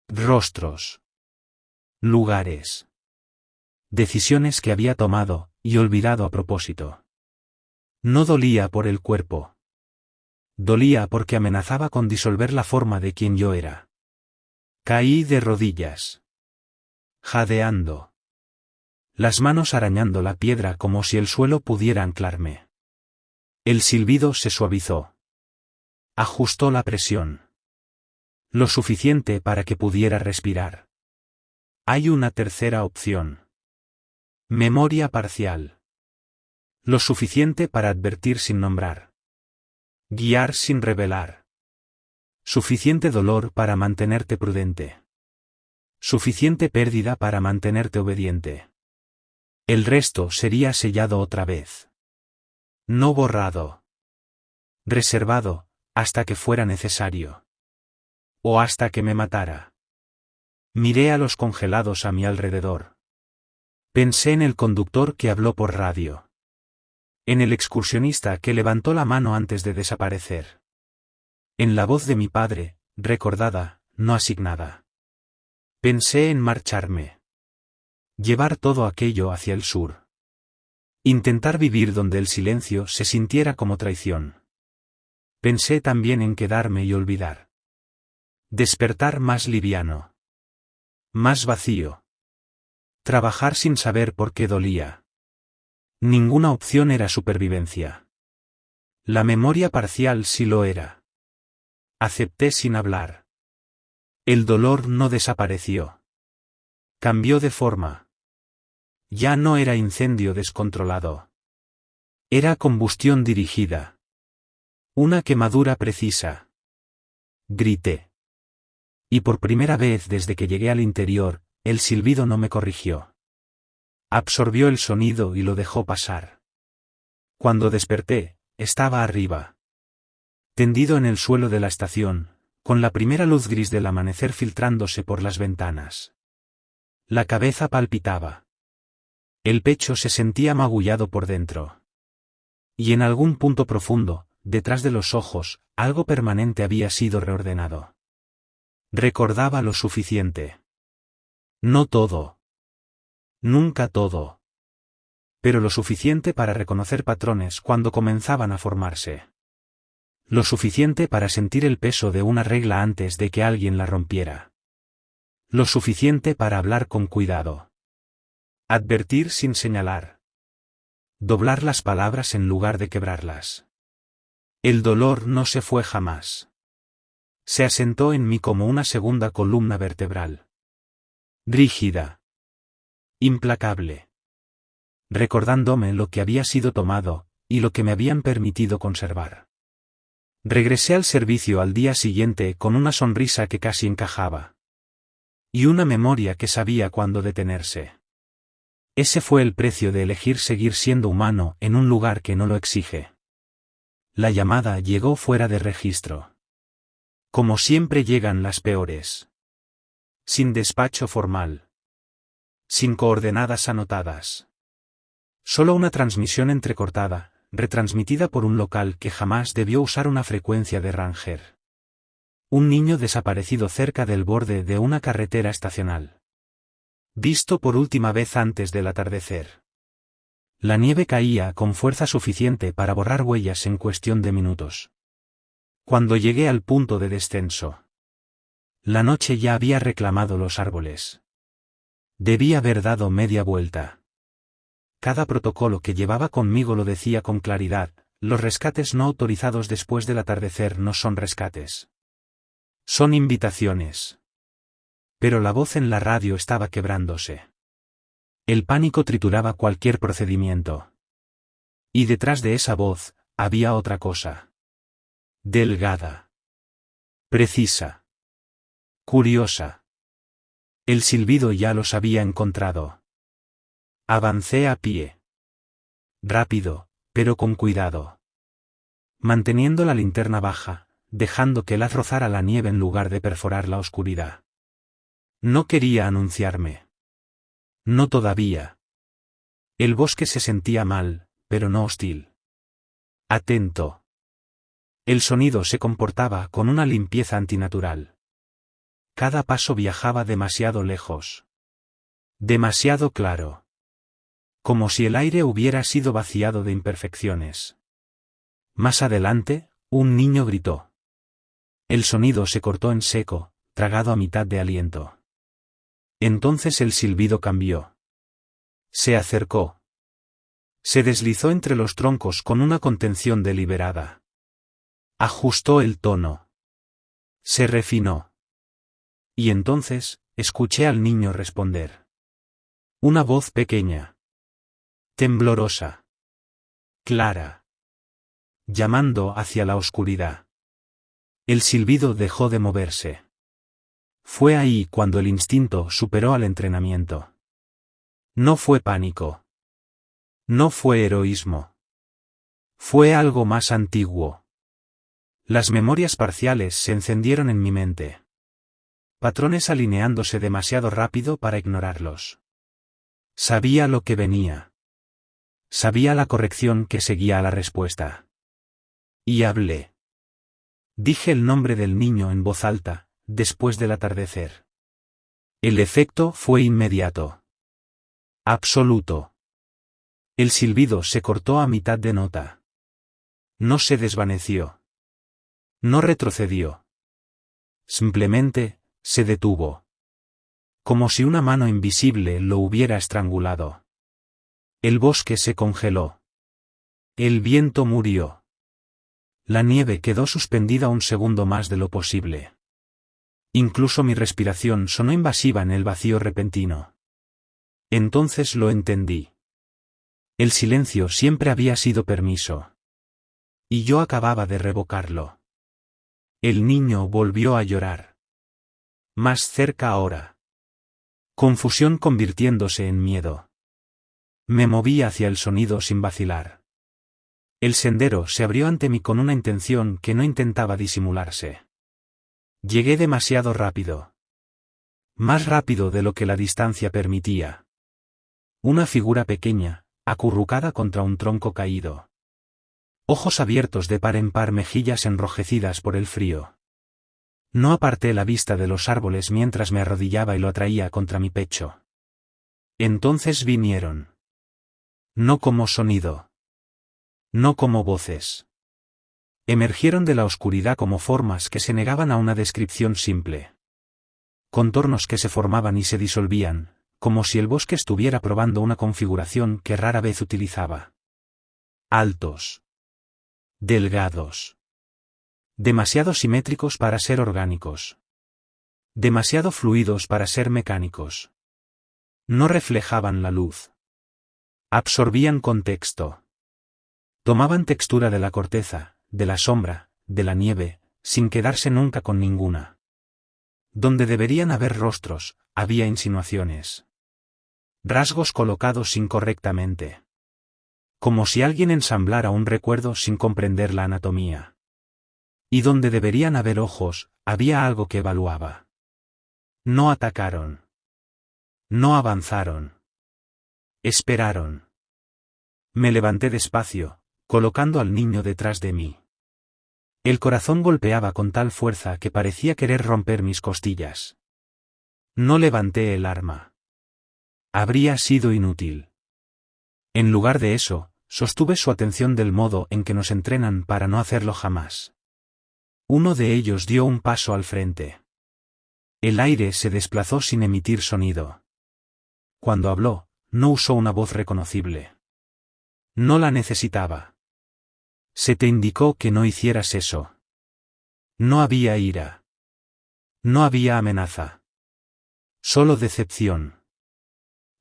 Rostros. Lugares. Decisiones que había tomado y olvidado a propósito. No dolía por el cuerpo. Dolía porque amenazaba con disolver la forma de quien yo era. Caí de rodillas. Jadeando. Las manos arañando la piedra como si el suelo pudiera anclarme. El silbido se suavizó. Ajustó la presión. Lo suficiente para que pudiera respirar. Hay una tercera opción. Memoria parcial. Lo suficiente para advertir sin nombrar. Guiar sin revelar. Suficiente dolor para mantenerte prudente. Suficiente pérdida para mantenerte obediente. El resto sería sellado otra vez. No borrado. Reservado, hasta que fuera necesario. O hasta que me matara. Miré a los congelados a mi alrededor. Pensé en el conductor que habló por radio. En el excursionista que levantó la mano antes de desaparecer. En la voz de mi padre, recordada, no asignada. Pensé en marcharme. Llevar todo aquello hacia el sur. Intentar vivir donde el silencio se sintiera como traición. Pensé también en quedarme y olvidar. Despertar más liviano. Más vacío. Trabajar sin saber por qué dolía. Ninguna opción era supervivencia. La memoria parcial sí lo era. Acepté sin hablar. El dolor no desapareció. Cambió de forma. Ya no era incendio descontrolado. Era combustión dirigida. Una quemadura precisa. Grité. Y por primera vez desde que llegué al interior, el silbido no me corrigió. Absorbió el sonido y lo dejó pasar. Cuando desperté, estaba arriba. Tendido en el suelo de la estación, con la primera luz gris del amanecer filtrándose por las ventanas. La cabeza palpitaba. El pecho se sentía magullado por dentro. Y en algún punto profundo, detrás de los ojos, algo permanente había sido reordenado. Recordaba lo suficiente. No todo. Nunca todo. Pero lo suficiente para reconocer patrones cuando comenzaban a formarse. Lo suficiente para sentir el peso de una regla antes de que alguien la rompiera. Lo suficiente para hablar con cuidado. Advertir sin señalar. Doblar las palabras en lugar de quebrarlas. El dolor no se fue jamás. Se asentó en mí como una segunda columna vertebral. Rígida. Implacable. Recordándome lo que había sido tomado, y lo que me habían permitido conservar. Regresé al servicio al día siguiente con una sonrisa que casi encajaba. Y una memoria que sabía cuándo detenerse. Ese fue el precio de elegir seguir siendo humano en un lugar que no lo exige. La llamada llegó fuera de registro. Como siempre llegan las peores. Sin despacho formal. Sin coordenadas anotadas. Solo una transmisión entrecortada, retransmitida por un local que jamás debió usar una frecuencia de Ranger. Un niño desaparecido cerca del borde de una carretera estacional. Visto por última vez antes del atardecer. La nieve caía con fuerza suficiente para borrar huellas en cuestión de minutos. Cuando llegué al punto de descenso. La noche ya había reclamado los árboles. Debí haber dado media vuelta. Cada protocolo que llevaba conmigo lo decía con claridad, los rescates no autorizados después del atardecer no son rescates. Son invitaciones. Pero la voz en la radio estaba quebrándose. El pánico trituraba cualquier procedimiento. Y detrás de esa voz, había otra cosa. Delgada. Precisa. Curiosa. El silbido ya los había encontrado. Avancé a pie. Rápido, pero con cuidado. Manteniendo la linterna baja, dejando que el haz rozara la nieve en lugar de perforar la oscuridad. No quería anunciarme. No todavía. El bosque se sentía mal, pero no hostil. Atento. El sonido se comportaba con una limpieza antinatural. Cada paso viajaba demasiado lejos. Demasiado claro. Como si el aire hubiera sido vaciado de imperfecciones. Más adelante, un niño gritó. El sonido se cortó en seco, tragado a mitad de aliento. Entonces el silbido cambió. Se acercó. Se deslizó entre los troncos con una contención deliberada. Ajustó el tono. Se refinó. Y entonces, escuché al niño responder. Una voz pequeña. Temblorosa. Clara. Llamando hacia la oscuridad. El silbido dejó de moverse. Fue ahí cuando el instinto superó al entrenamiento. No fue pánico. No fue heroísmo. Fue algo más antiguo. Las memorias parciales se encendieron en mi mente. Patrones alineándose demasiado rápido para ignorarlos. Sabía lo que venía. Sabía la corrección que seguía a la respuesta. Y hablé. Dije el nombre del niño en voz alta, después del atardecer. El efecto fue inmediato. Absoluto. El silbido se cortó a mitad de nota. No se desvaneció. No retrocedió. Simplemente, se detuvo. Como si una mano invisible lo hubiera estrangulado. El bosque se congeló. El viento murió. La nieve quedó suspendida un segundo más de lo posible. Incluso mi respiración sonó invasiva en el vacío repentino. Entonces lo entendí. El silencio siempre había sido permiso. Y yo acababa de revocarlo. El niño volvió a llorar. Más cerca ahora. Confusión convirtiéndose en miedo. Me moví hacia el sonido sin vacilar. El sendero se abrió ante mí con una intención que no intentaba disimularse. Llegué demasiado rápido. Más rápido de lo que la distancia permitía. Una figura pequeña, acurrucada contra un tronco caído. Ojos abiertos de par en par, mejillas enrojecidas por el frío. No aparté la vista de los árboles mientras me arrodillaba y lo atraía contra mi pecho. Entonces vinieron. No como sonido. No como voces. Emergieron de la oscuridad como formas que se negaban a una descripción simple. Contornos que se formaban y se disolvían, como si el bosque estuviera probando una configuración que rara vez utilizaba. Altos. Delgados. Demasiado simétricos para ser orgánicos. Demasiado fluidos para ser mecánicos. No reflejaban la luz. Absorbían contexto. Tomaban textura de la corteza, de la sombra, de la nieve, sin quedarse nunca con ninguna. Donde deberían haber rostros, había insinuaciones. Rasgos colocados incorrectamente. Como si alguien ensamblara un recuerdo sin comprender la anatomía. Y donde deberían haber ojos, había algo que evaluaba. No atacaron. No avanzaron. Esperaron. Me levanté despacio, colocando al niño detrás de mí. El corazón golpeaba con tal fuerza que parecía querer romper mis costillas. No levanté el arma. Habría sido inútil. En lugar de eso, sostuve su atención del modo en que nos entrenan para no hacerlo jamás. Uno de ellos dio un paso al frente. El aire se desplazó sin emitir sonido. Cuando habló, no usó una voz reconocible. No la necesitaba. Se te indicó que no hicieras eso. No había ira. No había amenaza. Solo decepción.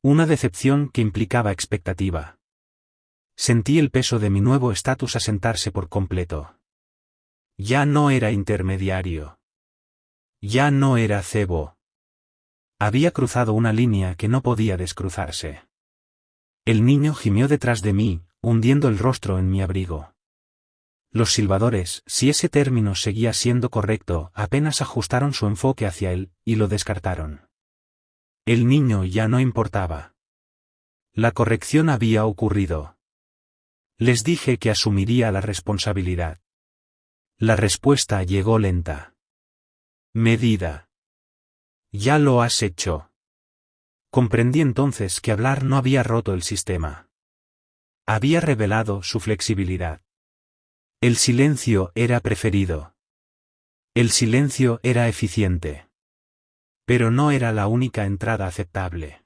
Una decepción que implicaba expectativa. Sentí el peso de mi nuevo estatus asentarse por completo. Ya no era intermediario. Ya no era cebo. Había cruzado una línea que no podía descruzarse. El niño gimió detrás de mí, hundiendo el rostro en mi abrigo. Los silbadores, si ese término seguía siendo correcto, apenas ajustaron su enfoque hacia él, y lo descartaron. El niño ya no importaba. La corrección había ocurrido. Les dije que asumiría la responsabilidad. La respuesta llegó lenta. Medida. Ya lo has hecho. Comprendí entonces que hablar no había roto el sistema. Había revelado su flexibilidad. El silencio era preferido. El silencio era eficiente. Pero no era la única entrada aceptable.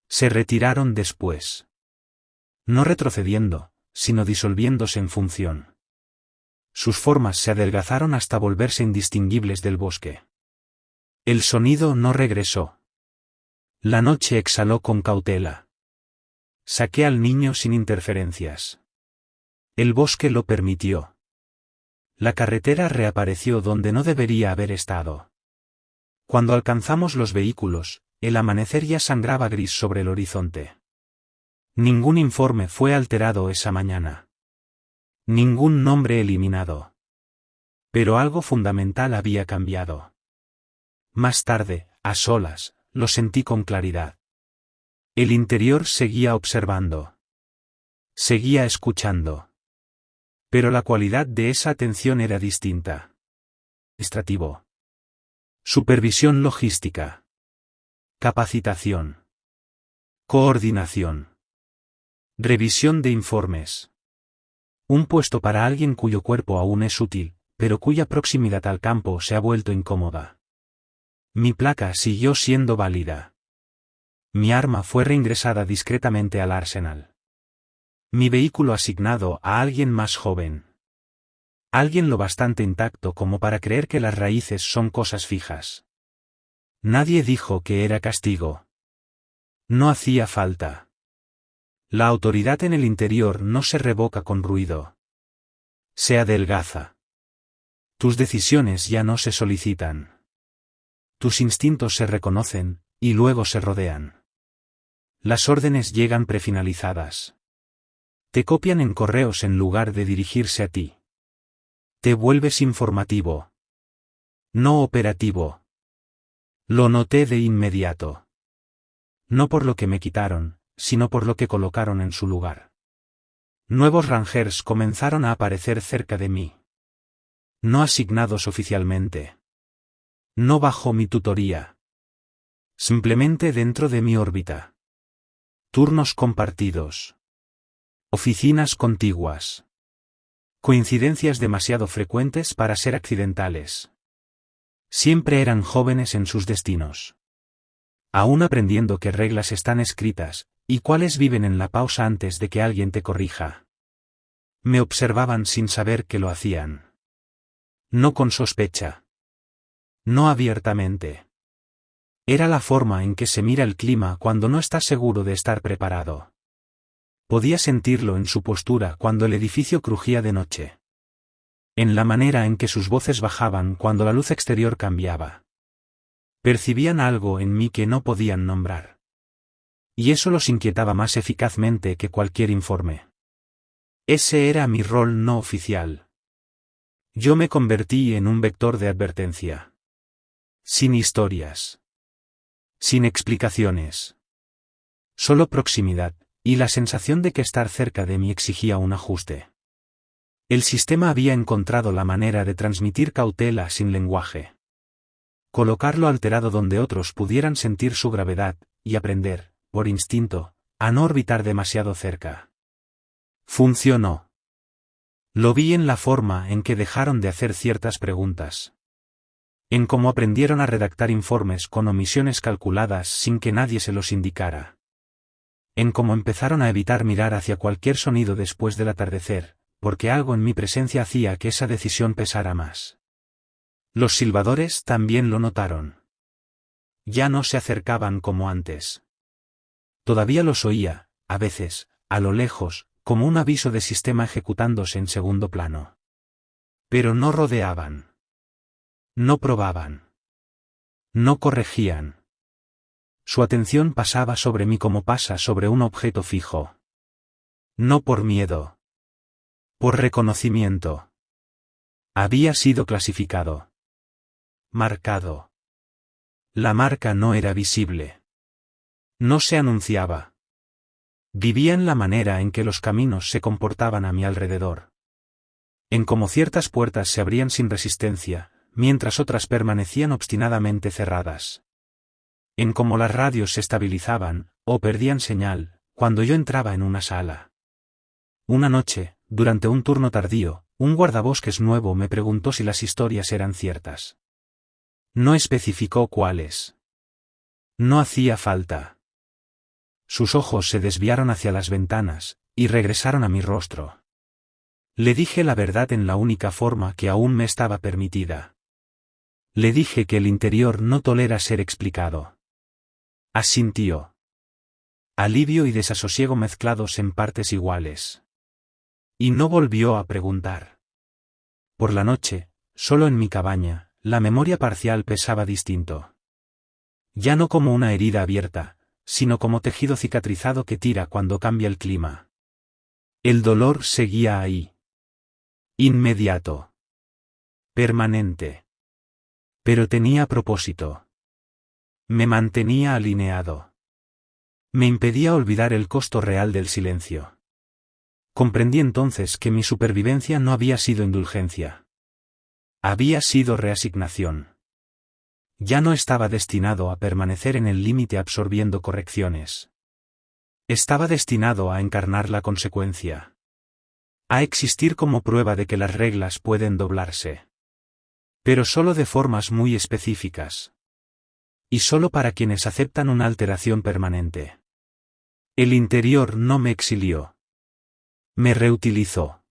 Se retiraron después. No retrocediendo, sino disolviéndose en función. Sus formas se adelgazaron hasta volverse indistinguibles del bosque. El sonido no regresó. La noche exhaló con cautela. Saqué al niño sin interferencias. El bosque lo permitió. La carretera reapareció donde no debería haber estado. Cuando alcanzamos los vehículos, el amanecer ya sangraba gris sobre el horizonte. Ningún informe fue alterado esa mañana. Ningún nombre eliminado. Pero algo fundamental había cambiado. Más tarde, a solas, lo sentí con claridad. El interior seguía observando. Seguía escuchando. Pero la cualidad de esa atención era distinta. Administrativo. Supervisión logística. Capacitación. Coordinación. Revisión de informes. Un puesto para alguien cuyo cuerpo aún es útil, pero cuya proximidad al campo se ha vuelto incómoda. Mi placa siguió siendo válida. Mi arma fue reingresada discretamente al arsenal. Mi vehículo asignado a alguien más joven. Alguien lo bastante intacto como para creer que las raíces son cosas fijas. Nadie dijo que era castigo. No hacía falta. La autoridad en el interior no se revoca con ruido. Se adelgaza. Tus decisiones ya no se solicitan. Tus instintos se reconocen, y luego se rodean. Las órdenes llegan prefinalizadas. Te copian en correos en lugar de dirigirse a ti. Te vuelves informativo. No operativo. Lo noté de inmediato. No por lo que me quitaron, sino por lo que colocaron en su lugar. Nuevos rangers comenzaron a aparecer cerca de mí. No asignados oficialmente. No bajo mi tutoría. Simplemente dentro de mi órbita. Turnos compartidos. Oficinas contiguas. Coincidencias demasiado frecuentes para ser accidentales. Siempre eran jóvenes en sus destinos. Aún aprendiendo qué reglas están escritas, y cuáles viven en la pausa antes de que alguien te corrija. Me observaban sin saber que lo hacían. No con sospecha. No abiertamente. Era la forma en que se mira el clima cuando no estás seguro de estar preparado. Podía sentirlo en su postura cuando el edificio crujía de noche. En la manera en que sus voces bajaban cuando la luz exterior cambiaba. Percibían algo en mí que no podían nombrar. Y eso los inquietaba más eficazmente que cualquier informe. Ese era mi rol no oficial. Yo me convertí en un vector de advertencia. Sin historias. Sin explicaciones. Solo proximidad, y la sensación de que estar cerca de mí exigía un ajuste. El sistema había encontrado la manera de transmitir cautela sin lenguaje. Colocarlo alterado donde otros pudieran sentir su gravedad, y aprender, por instinto, a no orbitar demasiado cerca. Funcionó. Lo vi en la forma en que dejaron de hacer ciertas preguntas. En cómo aprendieron a redactar informes con omisiones calculadas sin que nadie se los indicara. En cómo empezaron a evitar mirar hacia cualquier sonido después del atardecer, porque algo en mi presencia hacía que esa decisión pesara más. Los silbadores también lo notaron. Ya no se acercaban como antes. Todavía los oía, a veces, a lo lejos, como un aviso de sistema ejecutándose en segundo plano. Pero no rodeaban. No probaban. No corregían. Su atención pasaba sobre mí como pasa sobre un objeto fijo. No por miedo. Por reconocimiento. Había sido clasificado. Marcado. La marca no era visible. No se anunciaba. Vivía en la manera en que los caminos se comportaban a mi alrededor. En cómo ciertas puertas se abrían sin resistencia, mientras otras permanecían obstinadamente cerradas. En cómo las radios se estabilizaban, o perdían señal, cuando yo entraba en una sala. Una noche, durante un turno tardío, un guardabosques nuevo me preguntó si las historias eran ciertas. No especificó cuáles. No hacía falta. Sus ojos se desviaron hacia las ventanas, y regresaron a mi rostro. Le dije la verdad en la única forma que aún me estaba permitida. Le dije que el interior no tolera ser explicado. Asintió. Alivio y desasosiego mezclados en partes iguales. Y no volvió a preguntar. Por la noche, solo en mi cabaña, la memoria parcial pesaba distinto. Ya no como una herida abierta, sino como tejido cicatrizado que tira cuando cambia el clima. El dolor seguía ahí. Inmediato. Permanente. Pero tenía propósito. Me mantenía alineado. Me impedía olvidar el costo real del silencio. Comprendí entonces que mi supervivencia no había sido indulgencia. Había sido reasignación. Ya no estaba destinado a permanecer en el límite absorbiendo correcciones. Estaba destinado a encarnar la consecuencia. A existir como prueba de que las reglas pueden doblarse. Pero solo de formas muy específicas. Y solo para quienes aceptan una alteración permanente. El interior no me exilió. Me reutilizó.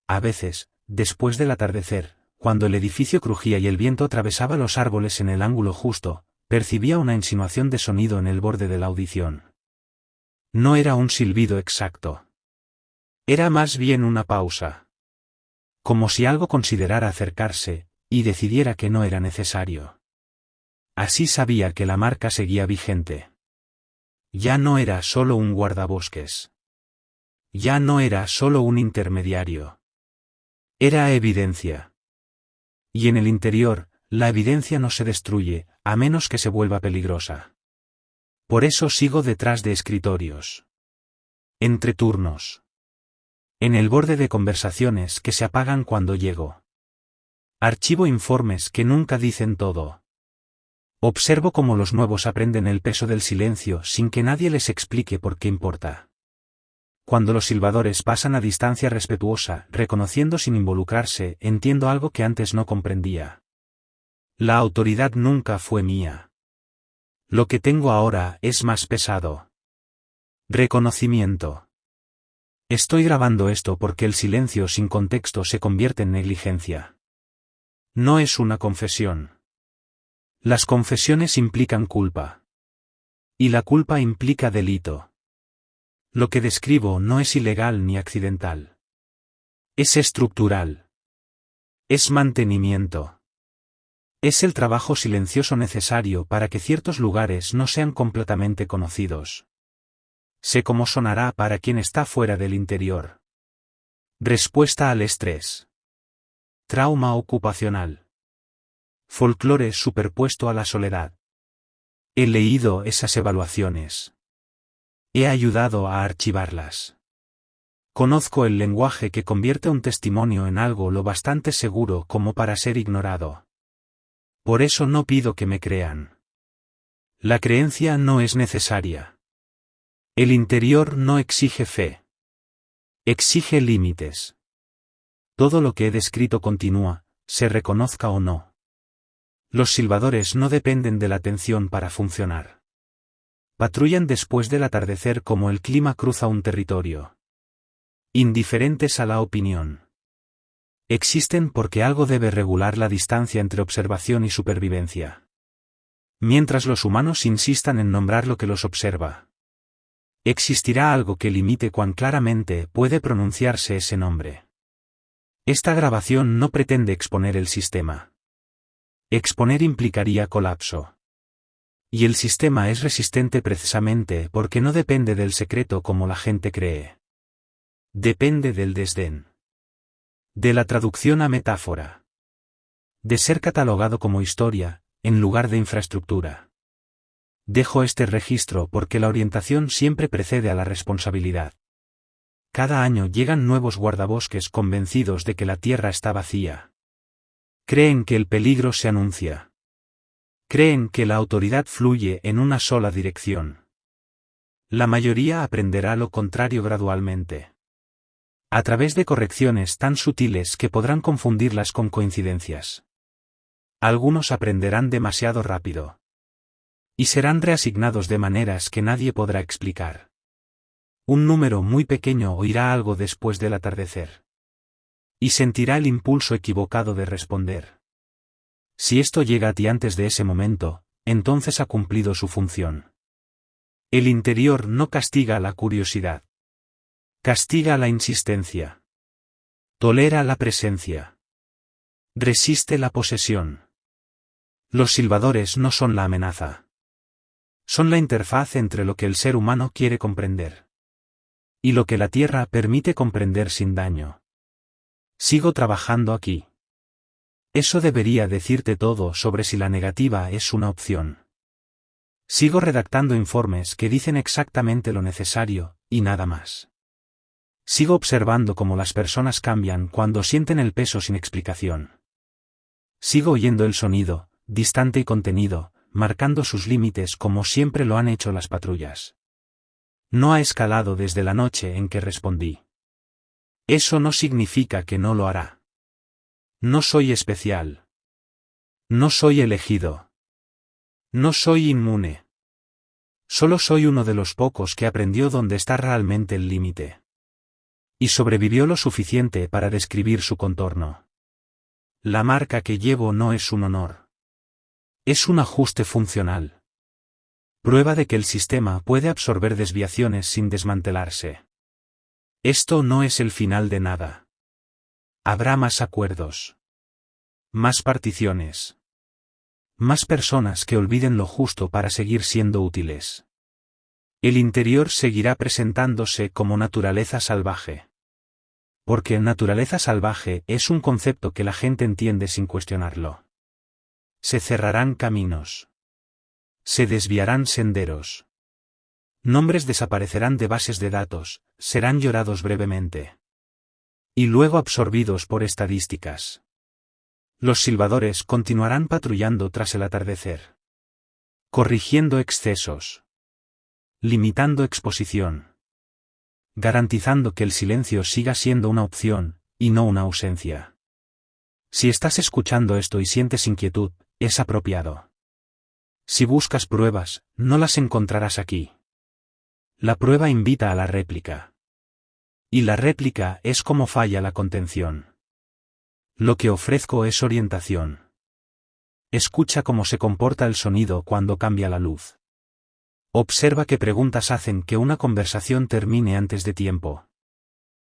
A veces, después del atardecer, cuando el edificio crujía y el viento atravesaba los árboles en el ángulo justo, percibía una insinuación de sonido en el borde de la audición. No era un silbido exacto. Era más bien una pausa. Como si algo considerara acercarse, y decidiera que no era necesario. Así sabía que la marca seguía vigente. Ya no era solo un guardabosques. Ya no era solo un intermediario. Era evidencia. Y en el interior, la evidencia no se destruye, a menos que se vuelva peligrosa. Por eso sigo detrás de escritorios. Entre turnos. En el borde de conversaciones que se apagan cuando llego. Archivo informes que nunca dicen todo. Observo cómo los nuevos aprenden el peso del silencio sin que nadie les explique por qué importa. Cuando los silbadores pasan a distancia respetuosa, reconociendo sin involucrarse, entiendo algo que antes no comprendía. La autoridad nunca fue mía. Lo que tengo ahora es más pesado. Reconocimiento. Estoy grabando esto porque el silencio sin contexto se convierte en negligencia. No es una confesión. Las confesiones implican culpa. Y la culpa implica delito. Lo que describo no es ilegal ni accidental. Es estructural. Es mantenimiento. Es el trabajo silencioso necesario para que ciertos lugares no sean completamente conocidos. Sé cómo sonará para quien está fuera del interior. Respuesta al estrés. Trauma ocupacional. Folclore superpuesto a la soledad. He leído esas evaluaciones. He ayudado a archivarlas. Conozco el lenguaje que convierte un testimonio en algo lo bastante seguro como para ser ignorado. Por eso no pido que me crean. La creencia no es necesaria. El interior no exige fe. Exige límites. Todo lo que he descrito continúa, se reconozca o no. Los silbadores no dependen de la atención para funcionar. Patrullan después del atardecer como el clima cruza un territorio. Indiferentes a la opinión. Existen porque algo debe regular la distancia entre observación y supervivencia. Mientras los humanos insistan en nombrar lo que los observa. Existirá algo que limite cuán claramente puede pronunciarse ese nombre. Esta grabación no pretende exponer el sistema. Exponer implicaría colapso. Y el sistema es resistente precisamente porque no depende del secreto como la gente cree. Depende del desdén. De la traducción a metáfora. De ser catalogado como historia, en lugar de infraestructura. Dejo este registro porque la orientación siempre precede a la responsabilidad. Cada año llegan nuevos guardabosques convencidos de que la tierra está vacía. Creen que el peligro se anuncia. Creen que la autoridad fluye en una sola dirección. La mayoría aprenderá lo contrario gradualmente. A través de correcciones tan sutiles que podrán confundirlas con coincidencias. Algunos aprenderán demasiado rápido. Y serán reasignados de maneras que nadie podrá explicar. Un número muy pequeño oirá algo después del atardecer. Y sentirá el impulso equivocado de responder. Si esto llega a ti antes de ese momento, entonces ha cumplido su función. El interior no castiga la curiosidad. Castiga la insistencia. Tolera la presencia. Resiste la posesión. Los silbadores no son la amenaza. Son la interfaz entre lo que el ser humano quiere comprender. Y lo que la Tierra permite comprender sin daño. Sigo trabajando aquí. Eso debería decirte todo sobre si la negativa es una opción. Sigo redactando informes que dicen exactamente lo necesario, y nada más. Sigo observando cómo las personas cambian cuando sienten el peso sin explicación. Sigo oyendo el sonido, distante y contenido, marcando sus límites como siempre lo han hecho las patrullas. No ha escalado desde la noche en que respondí. Eso no significa que no lo hará. No soy especial. No soy elegido. No soy inmune. Solo soy uno de los pocos que aprendió dónde está realmente el límite. Y sobrevivió lo suficiente para describir su contorno. La marca que llevo no es un honor. Es un ajuste funcional. Prueba de que el sistema puede absorber desviaciones sin desmantelarse. Esto no es el final de nada. Habrá más acuerdos. Más particiones. Más personas que olviden lo justo para seguir siendo útiles. El interior seguirá presentándose como naturaleza salvaje. Porque naturaleza salvaje es un concepto que la gente entiende sin cuestionarlo. Se cerrarán caminos. Se desviarán senderos. Nombres desaparecerán de bases de datos, serán llorados brevemente. Y luego absorbidos por estadísticas. Los silbadores continuarán patrullando tras el atardecer. Corrigiendo excesos. Limitando exposición. Garantizando que el silencio siga siendo una opción, y no una ausencia. Si estás escuchando esto y sientes inquietud, es apropiado. Si buscas pruebas, no las encontrarás aquí. La prueba invita a la réplica. Y la réplica es como falla la contención. Lo que ofrezco es orientación. Escucha cómo se comporta el sonido cuando cambia la luz. Observa qué preguntas hacen que una conversación termine antes de tiempo.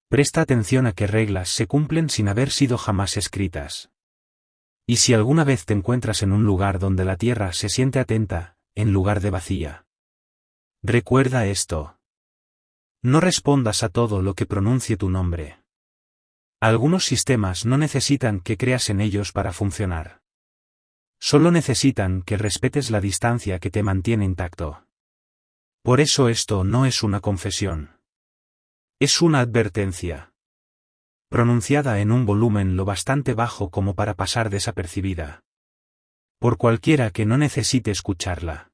Presta atención a qué reglas se cumplen sin haber sido jamás escritas. Y si alguna vez te encuentras en un lugar donde la tierra se siente atenta, en lugar de vacía. Recuerda esto. No respondas a todo lo que pronuncie tu nombre. Algunos sistemas no necesitan que creas en ellos para funcionar. Solo necesitan que respetes la distancia que te mantiene intacto. Por eso esto no es una confesión. Es una advertencia. Pronunciada en un volumen lo bastante bajo como para pasar desapercibida. Por cualquiera que no necesite escucharla.